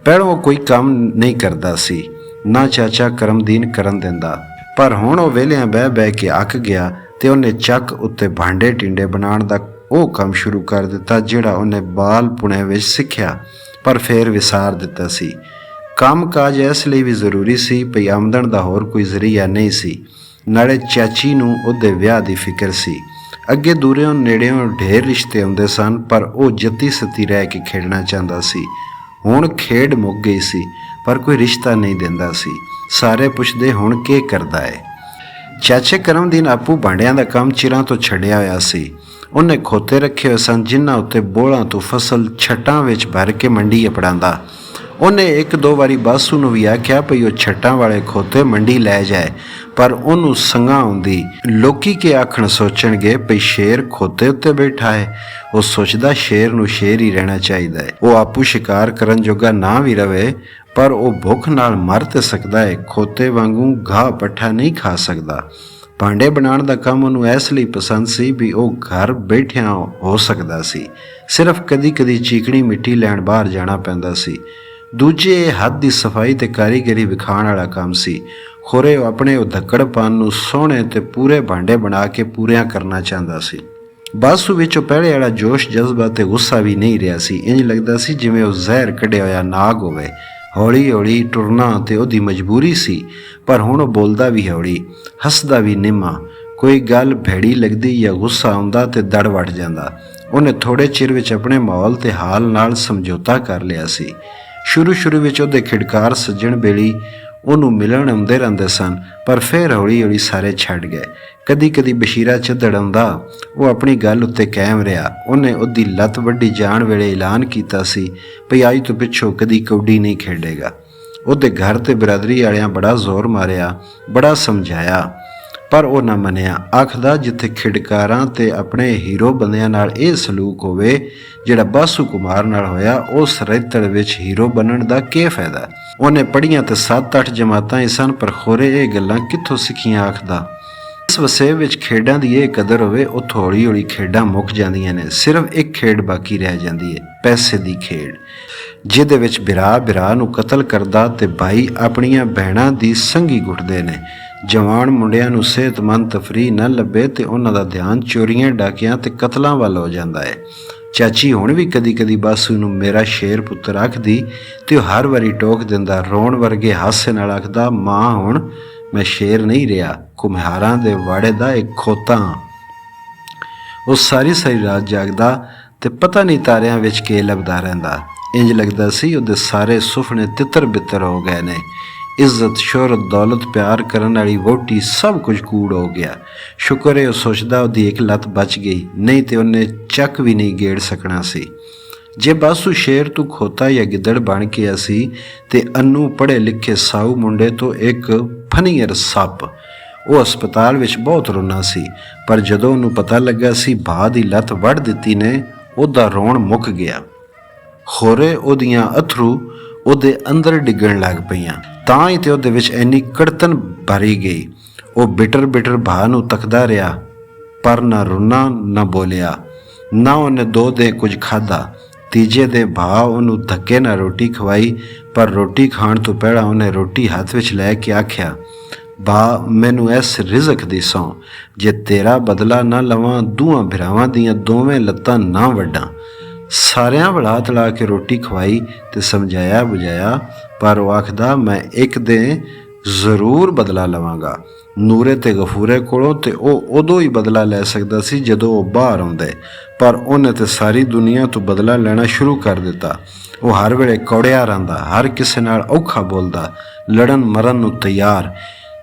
ਪਹਿਲੋਂ ਉਹ ਕੋਈ ਕੰਮ ਨਹੀਂ ਕਰਦਾ ਸੀ, ਨਾ ਚਾਚਾ ਕਰਮਦੀਨ ਕਰਨ ਦਿੰਦਾ, ਪਰ ਹੁਣ ਉਹ ਵਿਹਲਿਆਂ ਬਹਿ ਕੇ ਅੱਕ ਗਿਆ ਤੇ ਉਹਨੇ ਚੱਕ ਉੱਤੇ ਭਾਂਡੇ ਟਿੰਡੇ ਬਣਾਉਣ ਦਾ ਉਹ ਕੰਮ ਸ਼ੁਰੂ ਕਰ ਦਿੱਤਾ ਜਿਹੜਾ ਉਹਨੇ ਬਾਲ ਪੁਣੇ ਵਿੱਚ ਸਿੱਖਿਆ, ਪਰ ਫਿਰ ਵਿਸਾਰ ਦਿੱਤਾ ਸੀ। ਕੰਮ ਕਾਜ ਇਸ ਲਈ ਵੀ ਜ਼ਰੂਰੀ ਸੀ ਭਈ ਆਮਦਨ ਦਾ ਹੋਰ ਕੋਈ ਜ਼ਰੀਆ ਨਹੀਂ ਸੀ। ਨਾਲੇ ਚਾਚੀ ਨੂੰ ਉਹਦੇ ਵਿਆਹ ਦੀ ਫਿਕਰ ਸੀ। ਅੱਗੇ ਦੂਰਿਓਂ ਨੇੜਿਓਂ ਢੇਰ ਰਿਸ਼ਤੇ ਆਉਂਦੇ ਸਨ, ਪਰ ਉਹ ਜੱਤੀ ਸਤੀ ਰਹਿ ਕੇ ਖੇਡਣਾ ਚਾਹੁੰਦਾ ਸੀ। ਹੁਣ ਖੇਡ ਮੁੱਕ ਗਈ ਸੀ, ਪਰ ਕੋਈ ਰਿਸ਼ਤਾ ਨਹੀਂ ਦਿੰਦਾ ਸੀ। ਸਾਰੇ ਪੁੱਛਦੇ ਹੁਣ ਕੀ ਕਰਦਾ ਹੈ। ਚਾਚੇ ਕਰਮਦੀਨ ਆਪੂ ਭਾਂਡਿਆਂ ਦਾ ਕੰਮ ਚਿਰਾਂ ਤੋਂ ਛੱਡਿਆ ਹੋਇਆ ਸੀ। ਉਹਨੇ ਖੋਤੇ ਰੱਖੇ ਹੋਏ ਸਨ ਜਿਨ੍ਹਾਂ ਉੱਤੇ ਬੋਲਾਂ ਤੋਂ ਫਸਲ ਛੱਟਾਂ ਵਿੱਚ ਭਰ ਕੇ ਮੰਡੀ ਅਪੜਾਉਂਦਾ। ਉਹਨੇ ਇੱਕ ਦੋ ਵਾਰੀ ਬਾਸੂ ਨੂੰ ਵੀ ਆਖਿਆ ਭਈ ਉਹ ਛੱਟਾਂ ਵਾਲੇ ਖੋਤੇ ਮੰਡੀ ਲੈ ਜਾਏ, ਪਰ ਉਹਨੂੰ ਸੰਗਾ ਆਉਂਦੀ। ਲੋਕੀ ਕੀ ਆਖਣ ਸੋਚਣਗੇ ਭਈ ਸ਼ੇਰ ਖੋਤੇ ਉੱਤੇ ਬੈਠਾ ਹੈ। ਉਹ ਸੋਚਦਾ ਸ਼ੇਰ ਨੂੰ ਸ਼ੇਰ ਹੀ ਰਹਿਣਾ ਚਾਹੀਦਾ ਹੈ। ਉਹ ਆਪੂ ਸ਼ਿਕਾਰ ਕਰਨ ਜੋਗਾ ਨਾ ਵੀ ਰਵੇ, ਪਰ ਉਹ ਭੁੱਖ ਨਾਲ ਮਰ ਤੇ ਸਕਦਾ ਹੈ, ਖੋਤੇ ਵਾਂਗੂ ਘਾਹ ਪੱਠਾ ਨਹੀਂ ਖਾ ਸਕਦਾ। ਭਾਂਡੇ ਬਣਾਉਣ ਦਾ ਕੰਮ ਉਹਨੂੰ ਇਸ ਲਈ ਪਸੰਦ ਸੀ ਵੀ ਉਹ ਘਰ ਬੈਠਿਆਂ ਹੋ ਸਕਦਾ ਸੀ। ਸਿਰਫ ਕਦੀ ਕਦੀ ਚੀਕਣੀ ਮਿੱਟੀ ਲੈਣ ਬਾਹਰ ਜਾਣਾ ਪੈਂਦਾ ਸੀ। ਦੂਜੇ ਹੱਥ ਦੀ ਸਫਾਈ ਤੇ ਕਾਰੀਗਰੀ ਵਿਖਾਉਣ ਵਾਲਾ ਕੰਮ ਸੀ। ਖੋਰੇ ਉਹ ਆਪਣੇ ਉਧੱਕੜਪਨ ਨੂੰ ਸੋਹਣੇ ਤੇ ਪੂਰੇ ਭਾਂਡੇ ਬਣਾ ਕੇ ਪੂਰਿਆਂ ਕਰਨਾ ਚਾਹੁੰਦਾ ਸੀ। ਬਾਸੂ ਵਿੱਚੋਂ ਪਹਿਲੇ ਵਾਲਾ ਜੋਸ਼ ਜਜ਼ਬਾ ਤੇ ਗੁੱਸਾ ਵੀ ਨਹੀਂ ਰਿਹਾ ਸੀ। ਇੰਜ ਲੱਗਦਾ ਸੀ ਜਿਵੇਂ ਉਹ ਜ਼ਹਿਰ ਕੱਢਿਆ ਹੋਇਆ ਨਾਗ ਹੋਵੇ। ਹੌਲੀ ਹੌਲੀ ਟੁਰਨਾ ਤੇ ਉਹਦੀ ਮਜਬੂਰੀ ਸੀ, ਪਰ ਹੁਣ ਉਹ ਬੋਲਦਾ ਵੀ ਹੌਲੀ, ਹੱਸਦਾ ਵੀ ਨਿੰਮਾ। ਕੋਈ ਗੱਲ ਭੈੜੀ ਲੱਗਦੀ ਜਾਂ ਗੁੱਸਾ ਆਉਂਦਾ ਤੇ ਦੜ ਵੱਟ ਜਾਂਦਾ। ਉਹਨੇ ਥੋੜ੍ਹੇ ਚਿਰ ਵਿੱਚ ਆਪਣੇ ਮਾਹੌਲ ਤੇ ਹਾਲ ਨਾਲ ਸਮਝੌਤਾ ਕਰ ਲਿਆ ਸੀ। ਸ਼ੁਰੂ ਵਿੱਚ ਉਹਦੇ ਖਿਡਕਾਰ ਸੱਜਣ ਬੇਲੀ ਉਹਨੂੰ ਮਿਲਣ ਆਉਂਦੇ ਰਹਿੰਦੇ ਸਨ, ਪਰ ਫਿਰ ਹੌਲੀ ਹੌਲੀ ਸਾਰੇ ਛੱਡ ਗਏ। ਕਦੀ ਕਦੀ ਬਸ਼ੀਰਾ ਚੱਦੜ ਆਉਂਦਾ, ਉਹ ਆਪਣੀ ਗੱਲ ਉੱਤੇ ਕਾਇਮ ਰਿਹਾ। ਉਹਨੇ ਉਹਦੀ ਲੱਤ ਵੱਢੀ ਜਾਣ ਵੇਲੇ ਐਲਾਨ ਕੀਤਾ ਸੀ ਭਈ ਅੱਜ ਤੋਂ ਪਿੱਛੋਂ ਕਦੀ ਕੌਡੀ ਨਹੀਂ ਖੇਡੇਗਾ। ਉਹਦੇ ਘਰ ਤੇ ਬਰਾਦਰੀ ਵਾਲਿਆਂ ਬੜਾ ਜ਼ੋਰ ਮਾਰਿਆ, ਬੜਾ ਸਮਝਾਇਆ, ਪਰ ਉਹ ਨਾ ਮੰਨਿਆ। ਆਖਦਾ ਜਿੱਥੇ ਖਿਡਕਾਰਾਂ ਤੇ ਆਪਣੇ ਹੀਰੋ ਬੰਦਿਆਂ ਨਾਲ ਇਹ ਸਲੂਕ ਹੋਵੇ ਜਿਹੜਾ ਬਾਸੂ ਕੁਮਾਰ ਨਾਲ ਹੋਇਆ, ਉਸ ਰੈਤੜ ਵਿੱਚ ਹੀਰੋ ਬਣਨ ਦਾ ਕੀ ਫਾਇਦਾ। ਉਹਨੇ ਪੜ੍ਹੀਆਂ ਤੇ 7-8 ਜਮਾਤਾਂ ਹੀ ਸਨ, ਪਰ ਖੋਰੇ ਇਹ ਗੱਲਾਂ ਕਿੱਥੋਂ ਸਿੱਖੀਆਂ। ਆਖਦਾ ਇਸ ਵਸੇਬ ਵਿੱਚ ਖੇਡਾਂ ਦੀ ਇਹ ਕਦਰ ਹੋਵੇ, ਉੱਥੋਂ ਹੌਲੀ ਹੌਲੀ ਖੇਡਾਂ ਮੁੱਕ ਜਾਂਦੀਆਂ ਨੇ। ਸਿਰਫ ਇੱਕ ਖੇਡ ਬਾਕੀ ਰਹਿ ਜਾਂਦੀ ਹੈ, ਪੈਸੇ ਦੀ ਖੇਡ, ਜਿਹਦੇ ਵਿੱਚ ਬਿਰਾ ਨੂੰ ਕਤਲ ਕਰਦਾ ਤੇ ਭਾਈ ਆਪਣੀਆਂ ਭੈਣਾਂ ਦੀ ਸੰਗੀ ਗੁੱਟਦੇ ਨੇ। ਜਵਾਨ ਮੁੰਡਿਆਂ ਨੂੰ ਸਿਹਤਮੰਦ ਤਫਰੀਹ ਨਾ ਲੱਭੇ ਤੇ ਉਹਨਾਂ ਦਾ ਧਿਆਨ ਚੋਰੀਆਂ ਡਾਕਿਆਂ ਤੇ ਕਤਲਾਂ ਵੱਲ ਹੋ ਜਾਂਦਾ ਹੈ। ਚਾਚੀ ਹੁਣ ਵੀ ਕਦੀ ਕਦੀ ਬਾਸੂ ਨੂੰ ਮੇਰਾ ਸ਼ੇਰ ਪੁੱਤਰ ਆਖਦੀ ਤੇ ਉਹ ਹਰ ਵਾਰੀ ਟੋਕ ਦਿੰਦਾ, ਰੋਣ ਵਰਗੇ ਹਾਸੇ ਨਾਲ ਆਖਦਾ, ਮਾਂ ਹੁਣ ਮੈਂ ਸ਼ੇਰ ਨਹੀਂ ਰਿਹਾ, ਘੁਮਿਆਰਾਂ ਦੇ ਵਾੜੇ ਦਾ ਇੱਕ ਖੋਤਾ ਹਾਂ। ਉਹ ਸਾਰੀ ਰਾਤ ਜਾਗਦਾ ਤੇ ਪਤਾ ਨਹੀਂ ਤਾਰਿਆਂ ਵਿੱਚ ਕੀ ਲੱਭਦਾ ਰਹਿੰਦਾ। ਇੰਜ ਲੱਗਦਾ ਸੀ ਉਹਦੇ ਸਾਰੇ ਸੁਪਨੇ ਤਿੱਤਰ ਬਿੱਤਰ ਹੋ ਗਏ ਨੇ। ਇੱਜ਼ਤ, ਸ਼ੋਹਰਤ, ਦੌਲਤ, ਪਿਆਰ ਕਰਨ ਵਾਲੀ ਵਹੁਟੀ, ਸਭ ਕੁਝ ਕੂੜ ਹੋ ਗਿਆ। ਸ਼ੁਕਰ ਹੈ ਉਹ ਸੋਚਦਾ ਉਹਦੀ ਇੱਕ ਲੱਤ ਬਚ ਗਈ, ਨਹੀਂ ਤੇ ਉਹਨੇ ਚੱਕ ਵੀ ਨਹੀਂ ਗੇੜ ਸਕਣਾ ਸੀ। ਜੇ ਬਾਸੂ ਸ਼ੇਰ ਤੋਂ ਖੋਤਾ ਜਾਂ ਗਿੱਦੜ ਬਣ ਗਿਆ ਸੀ ਤੇ ਅੰਨੂ ਪੜ੍ਹੇ ਲਿਖੇ ਸਾਊ ਮੁੰਡੇ ਤੋਂ ਇੱਕ ਫਨੀਅਰ ਸੱਪ। ਉਹ ਹਸਪਤਾਲ ਵਿੱਚ ਬਹੁਤ ਰੋਣਾ ਸੀ, ਪਰ ਜਦੋਂ ਉਹਨੂੰ ਪਤਾ ਲੱਗਾ ਸੀ ਭਾ ਦੀ ਲੱਤ ਵੱਢ ਦਿੱਤੀ ਨੇ, ਉਹਦਾ ਰੋਣ ਮੁੱਕ ਗਿਆ। ਖੋਰੇ ਉਹਦੀਆਂ ਅਥਰੂ ਉਹਦੇ ਅੰਦਰ ਡਿੱਗਣ ਲੱਗ ਪਈਆਂ। ਤਾਂ ਹੀ ਤੇ ਉਹਦੇ ਵਿੱਚ ਇੰਨੀ ਕੜਤਨ ਭਰੀ ਗਈ। ਉਹ ਬਿਟਰ ਭਾ ਨੂੰ ਤੱਕਦਾ ਰਿਹਾ, ਪਰ ਨਾ ਰੋਣਾ ਨਾ ਬੋਲਿਆ। ਨਾ ਉਹਨੇ 2 ਦਿਨ ਕੁਝ ਖਾਧਾ। ਤੀਜੇ ਦੇ ਭਾ ਉਹਨੂੰ ਧੱਕੇ ਨਾਲ ਰੋਟੀ ਖਵਾਈ, ਪਰ ਰੋਟੀ ਖਾਣ ਤੋਂ ਪਹਿਲਾਂ ਉਹਨੇ ਰੋਟੀ ਹੱਥ ਵਿੱਚ ਲੈ ਕੇ ਆਖਿਆ, ਭਾ ਮੈਨੂੰ ਇਸ ਰਿਜ਼ਕ ਦੀ ਸਹੁੰ, ਜੇ ਤੇਰਾ ਬਦਲਾ ਨਾ ਲਵਾਂ, ਦੋਵਾਂ ਭਰਾਵਾਂ ਦੀਆਂ ਦੋਵੇਂ ਲੱਤਾਂ ਨਾ ਵੱਢਾਂ। ਸਾਰਿਆਂ ਵਲਾ ਤਲਾ ਕੇ ਰੋਟੀ ਖਵਾਈ ਤੇ ਸਮਝਾਇਆ ਬੁਝਾਇਆ, ਪਰ ਉਹ ਆਖਦਾ, ਮੈਂ ਇੱਕ ਦਿਨ ਜ਼ਰੂਰ ਬਦਲਾ ਲਵਾਂਗਾ ਨੂਰੇ ਤੇ ਗਫੂਰੇ ਕੋਲੋਂ। ਤੇ ਉਹ ਉਦੋਂ ਹੀ ਬਦਲਾ ਲੈ ਸਕਦਾ ਸੀ ਜਦੋਂ ਉਹ ਬਾਹਰ ਆਉਂਦੇ, ਪਰ ਉਹਨੇ ਤੇ ਸਾਰੀ ਦੁਨੀਆ ਤੋਂ ਬਦਲਾ ਲੈਣਾ ਸ਼ੁਰੂ ਕਰ ਦਿੱਤਾ। ਉਹ ਹਰ ਵੇਲੇ ਕੌੜਿਆ ਰਹਿੰਦਾ, ਹਰ ਕਿਸੇ ਨਾਲ ਔਖਾ ਬੋਲਦਾ, ਲੜਨ ਮਰਨ ਨੂੰ ਤਿਆਰ।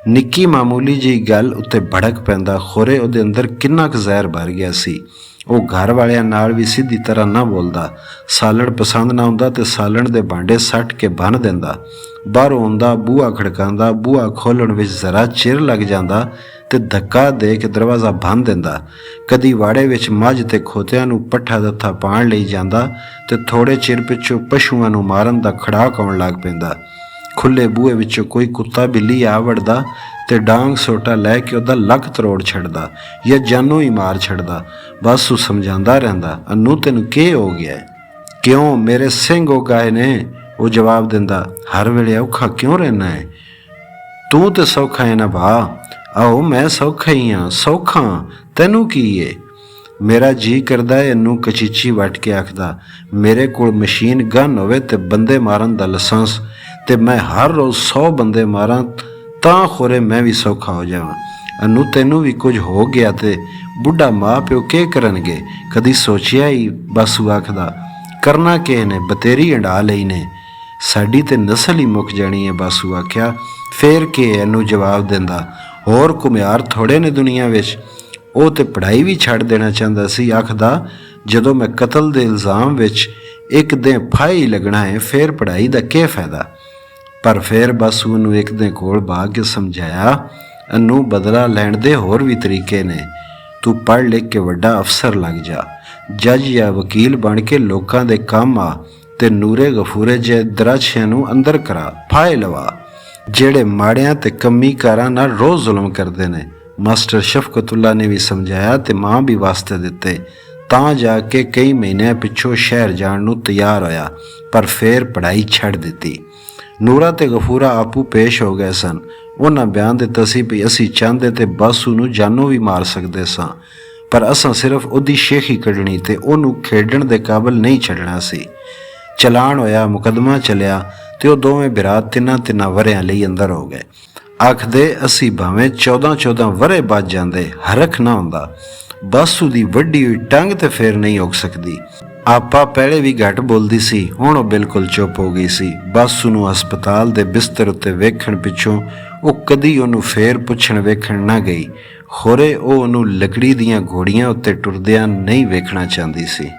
ਨਿੱਕੀ ਮਾਮੂਲੀ ਜਿਹੀ ਗੱਲ ਉੱਤੇ ਭੜਕ ਪੈਂਦਾ। ਖੋਰੇ ਉਹਦੇ ਅੰਦਰ ਕਿੰਨਾ ਕੁ ਜ਼ਹਿਰ ਭਰ ਗਿਆ ਸੀ। ਉਹ ਘਰ ਵਾਲਿਆਂ ਨਾਲ ਵੀ ਸਿੱਧੀ ਤਰ੍ਹਾਂ ਨਾ ਬੋਲਦਾ। ਸਾਲਣ ਪਸੰਦ ਨਾ ਹੁੰਦਾ ਤੇ ਸਾਲਣ ਦੇ ਭਾਂਡੇ ਸੱਟ ਕੇ ਬੰਨ੍ਹ ਦਿੰਦਾ। ਬਾਹਰੋਂ ਆਉਂਦਾ, ਬੂਹਾ ਖੜਕਾਉਂਦਾ, ਬੂਹਾ ਖੋਲ੍ਹਣ ਵਿੱਚ ਜ਼ਰਾ ਚਿਰ ਲੱਗ ਜਾਂਦਾ ਤੇ ਧੱਕਾ ਦੇ ਕੇ ਦਰਵਾਜ਼ਾ ਬੰਨ੍ਹ ਦਿੰਦਾ। ਕਦੀ ਵਾੜੇ ਵਿੱਚ ਮੱਝ ਤੇ ਖੋਤਿਆਂ ਨੂੰ ਪੱਠਾ ਦੱਥਾ ਪਾਉਣ ਲਈ ਜਾਂਦਾ ਤੇ ਥੋੜ੍ਹੇ ਚਿਰ ਪਿੱਛੋਂ ਪਸ਼ੂਆਂ ਨੂੰ ਮਾਰਨ ਦਾ ਖੜਾਕ ਆਉਣ ਲੱਗ ਪੈਂਦਾ। ਖੁੱਲ੍ਹੇ ਬੂਹੇ ਵਿੱਚੋਂ ਕੋਈ ਕੁੱਤਾ ਬਿੱਲੀ ਆ ਵੜਦਾ ਤੇ ਡਾਂਗ ਸੋਟਾ ਲੈ ਕੇ ਉਹਦਾ ਲੱਕ ਤਰੋੜ ਛੱਡਦਾ ਜਾਂ ਜਾਨੋਂ ਹੀ ਮਾਰ ਛੱਡਦਾ। ਬਸ ਉਹ ਸਮਝਾਉਂਦਾ ਰਹਿੰਦਾ, ਅੰਨੂ ਤੈਨੂੰ ਕੀ ਹੋ ਗਿਆ, ਕਿਉਂ ਮੇਰੇ ਸਿੰਘ ਹੋ ਗਏ ਨੇ। ਉਹ ਜਵਾਬ ਦਿੰਦਾ, ਹਰ ਵੇਲੇ ਔਖਾ ਕਿਉਂ ਰਹਿਣਾ ਹੈ, ਤੂੰ ਤੇ ਸੌਖਾ ਹੈ ਨਾ ਭਾ। ਆਹੋ ਮੈਂ ਸੌਖਾ ਹੀ ਹਾਂ, ਸੌਖਾ, ਤੈਨੂੰ ਕੀ ਏ। ਮੇਰਾ ਜੀ ਕਰਦਾ ਹੈ ਇਹਨੂੰ ਕਚੀਚੀ ਵੱਟ ਕੇ ਆਖਦਾ, ਮੇਰੇ ਕੋਲ ਮਸ਼ੀਨ ਗਨ ਹੋਵੇ ਤੇ ਬੰਦੇ ਮਾਰਨ ਦਾ ਲਾਇਸੈਂਸ, ਤੇ ਮੈਂ ਹਰ ਰੋਜ਼ 100 ਬੰਦੇ ਮਾਰਾਂ ਤਾਂ ਖੋਰੇ ਮੈਂ ਵੀ ਸੌਖਾ ਹੋ ਜਾਵਾਂ। ਅਨੂ ਤੈਨੂੰ ਵੀ ਕੁਝ ਹੋ ਗਿਆ ਤੇ ਬੁੱਢਾ ਮਾਂ ਪਿਓ ਕੀ ਕਰਨਗੇ, ਕਦੀ ਸੋਚਿਆ ਹੀ। ਬਾਸੂ ਆਖਦਾ, ਕਰਨਾ ਕਿਸੇ ਨੇ, ਬਤੇਰੀ ਅੰਡਾ ਲਈ ਨੇ, ਸਾਡੀ ਤੇ ਨਸਲ ਹੀ ਮੁੱਕ ਜਾਣੀ ਹੈ। ਬਾਸੂ ਆਖਿਆ, ਫੇਰ ਕੀ, ਇਹਨੂੰ ਜਵਾਬ ਦਿੰਦਾ, ਹੋਰ ਘੁਮਿਆਰ ਥੋੜ੍ਹੇ ਨੇ ਦੁਨੀਆ ਵਿੱਚ। ਉਹ ਤੇ ਪੜ੍ਹਾਈ ਵੀ ਛੱਡ ਦੇਣਾ ਚਾਹੁੰਦਾ ਸੀ। ਆਖਦਾ, ਜਦੋਂ ਮੈਂ ਕਤਲ ਦੇ ਇਲਜ਼ਾਮ ਵਿੱਚ ਇੱਕ ਦਿਨ ਫਾਹੀ ਲੱਗਣਾ ਹੈ, ਫਿਰ ਪੜ੍ਹਾਈ ਦਾ ਕੀ ਫਾਇਦਾ। ਪਰ ਫਿਰ ਬਾਸੂ ਨੂੰ ਇੱਕ ਦਿਨ ਕੋਲ ਬਾ ਕੇ ਸਮਝਾਇਆ, ਅਨੂੰ ਬਦਲਾ ਲੈਣ ਦੇ ਹੋਰ ਵੀ ਤਰੀਕੇ ਨੇ। ਤੂੰ ਪੜ੍ਹ ਲਿਖ ਕੇ ਵੱਡਾ ਅਫਸਰ ਲੱਗ ਜਾ, ਜੱਜ ਜਾਂ ਵਕੀਲ ਬਣ ਕੇ ਲੋਕਾਂ ਦੇ ਕੰਮ ਆ ਤੇ ਨੂਰੇ ਗਫੂਰੇ ਜਿਹੇ ਦਰਾਛਿਆਂ ਨੂੰ ਅੰਦਰ ਕਰਾ, ਫਾਹੇ ਲਵਾ, ਜਿਹੜੇ ਮਾੜਿਆਂ ਤੇ ਕੰਮੀਕਾਰਾਂ ਨਾਲ ਰੋਜ਼ ਜ਼ੁਲਮ ਕਰਦੇ ਨੇ। ਮਾਸਟਰ ਸ਼ਫਕਤੁੱਲਾ ਨੇ ਵੀ ਸਮਝਾਇਆ ਤੇ ਮਾਂ ਵੀ ਵਾਸਤੇ ਦਿੱਤੇ। ਤਾਂ ਜਾ ਕੇ ਕਈ ਮਹੀਨਿਆਂ ਪਿੱਛੋਂ ਸ਼ਹਿਰ ਜਾਣ ਨੂੰ ਤਿਆਰ ਹੋਇਆ, ਪਰ ਫਿਰ ਪੜ੍ਹਾਈ ਛੱਡ ਦਿੱਤੀ। ਨੂਰਾ ਤੇ ਗਫੂਰਾ ਆਪੂ ਪੇਸ਼ ਹੋ ਗਏ ਸਨ। ਉਹਨਾਂ ਬਿਆਨ ਦਿੱਤਾ ਸੀ ਵੀ ਅਸੀਂ ਚਾਹੁੰਦੇ ਤੇ ਬਾਸੂ ਨੂੰ ਜਾਨੋਂ ਵੀ ਮਾਰ ਸਕਦੇ ਸਾਂ, ਪਰ ਅਸਾਂ ਸਿਰਫ ਉਹਦੀ ਸ਼ੇਖੀ ਕੱਢਣੀ ਤੇ ਉਹਨੂੰ ਖੇਡਣ ਦੇ ਕਾਬਲ ਨਹੀਂ ਛੱਡਣਾ ਸੀ। ਚਲਾਨ ਹੋਇਆ, ਮੁਕੱਦਮਾ ਚੱਲਿਆ ਤੇ ਉਹ ਦੋਵੇਂ ਭਰਾ ਤਿੰਨਾਂ ਵਰ੍ਹਿਆਂ ਲਈ ਅੰਦਰ ਹੋ ਗਏ। ਆਖਦੇ ਅਸੀਂ ਭਾਵੇਂ 14 ਵਰ੍ਹੇ ਬਾਅਦ ਜਾਂਦੇ, ਹਰਖ ਨਾ ਹੁੰਦਾ। ਬਾਸੂ ਦੀ ਵੱਡੀ ਹੋਈ ਟੰਗ ਤੇ ਫੇਰ ਨਹੀਂ ਉਗ ਸਕਦੀ। ਆਪਾ ਪਹਿਲੇ ਵੀ ਘੱਟ ਬੋਲਦੀ ਸੀ, ਹੁਣ ਉਹ ਬਿਲਕੁਲ ਚੁੱਪ ਹੋ ਗਈ ਸੀ। ਬਾਸੂ ਨੂੰ ਹਸਪਤਾਲ ਦੇ ਬਿਸਤਰ ਉੱਤੇ ਵੇਖਣ ਪਿੱਛੋਂ ਉਹ ਕਦੀ ਉਹਨੂੰ ਫੇਰ ਪੁੱਛਣ ਵੇਖਣ ਨਾ ਗਈ। ਖੋਰੇ ਉਹ ਉਹਨੂੰ ਲੱਕੜੀ ਦੀਆਂ ਘੋੜੀਆਂ ਉੱਤੇ ਟੁਰਦਿਆਂ ਨਹੀਂ ਵੇਖਣਾ ਚਾਹੁੰਦੀ ਸੀ।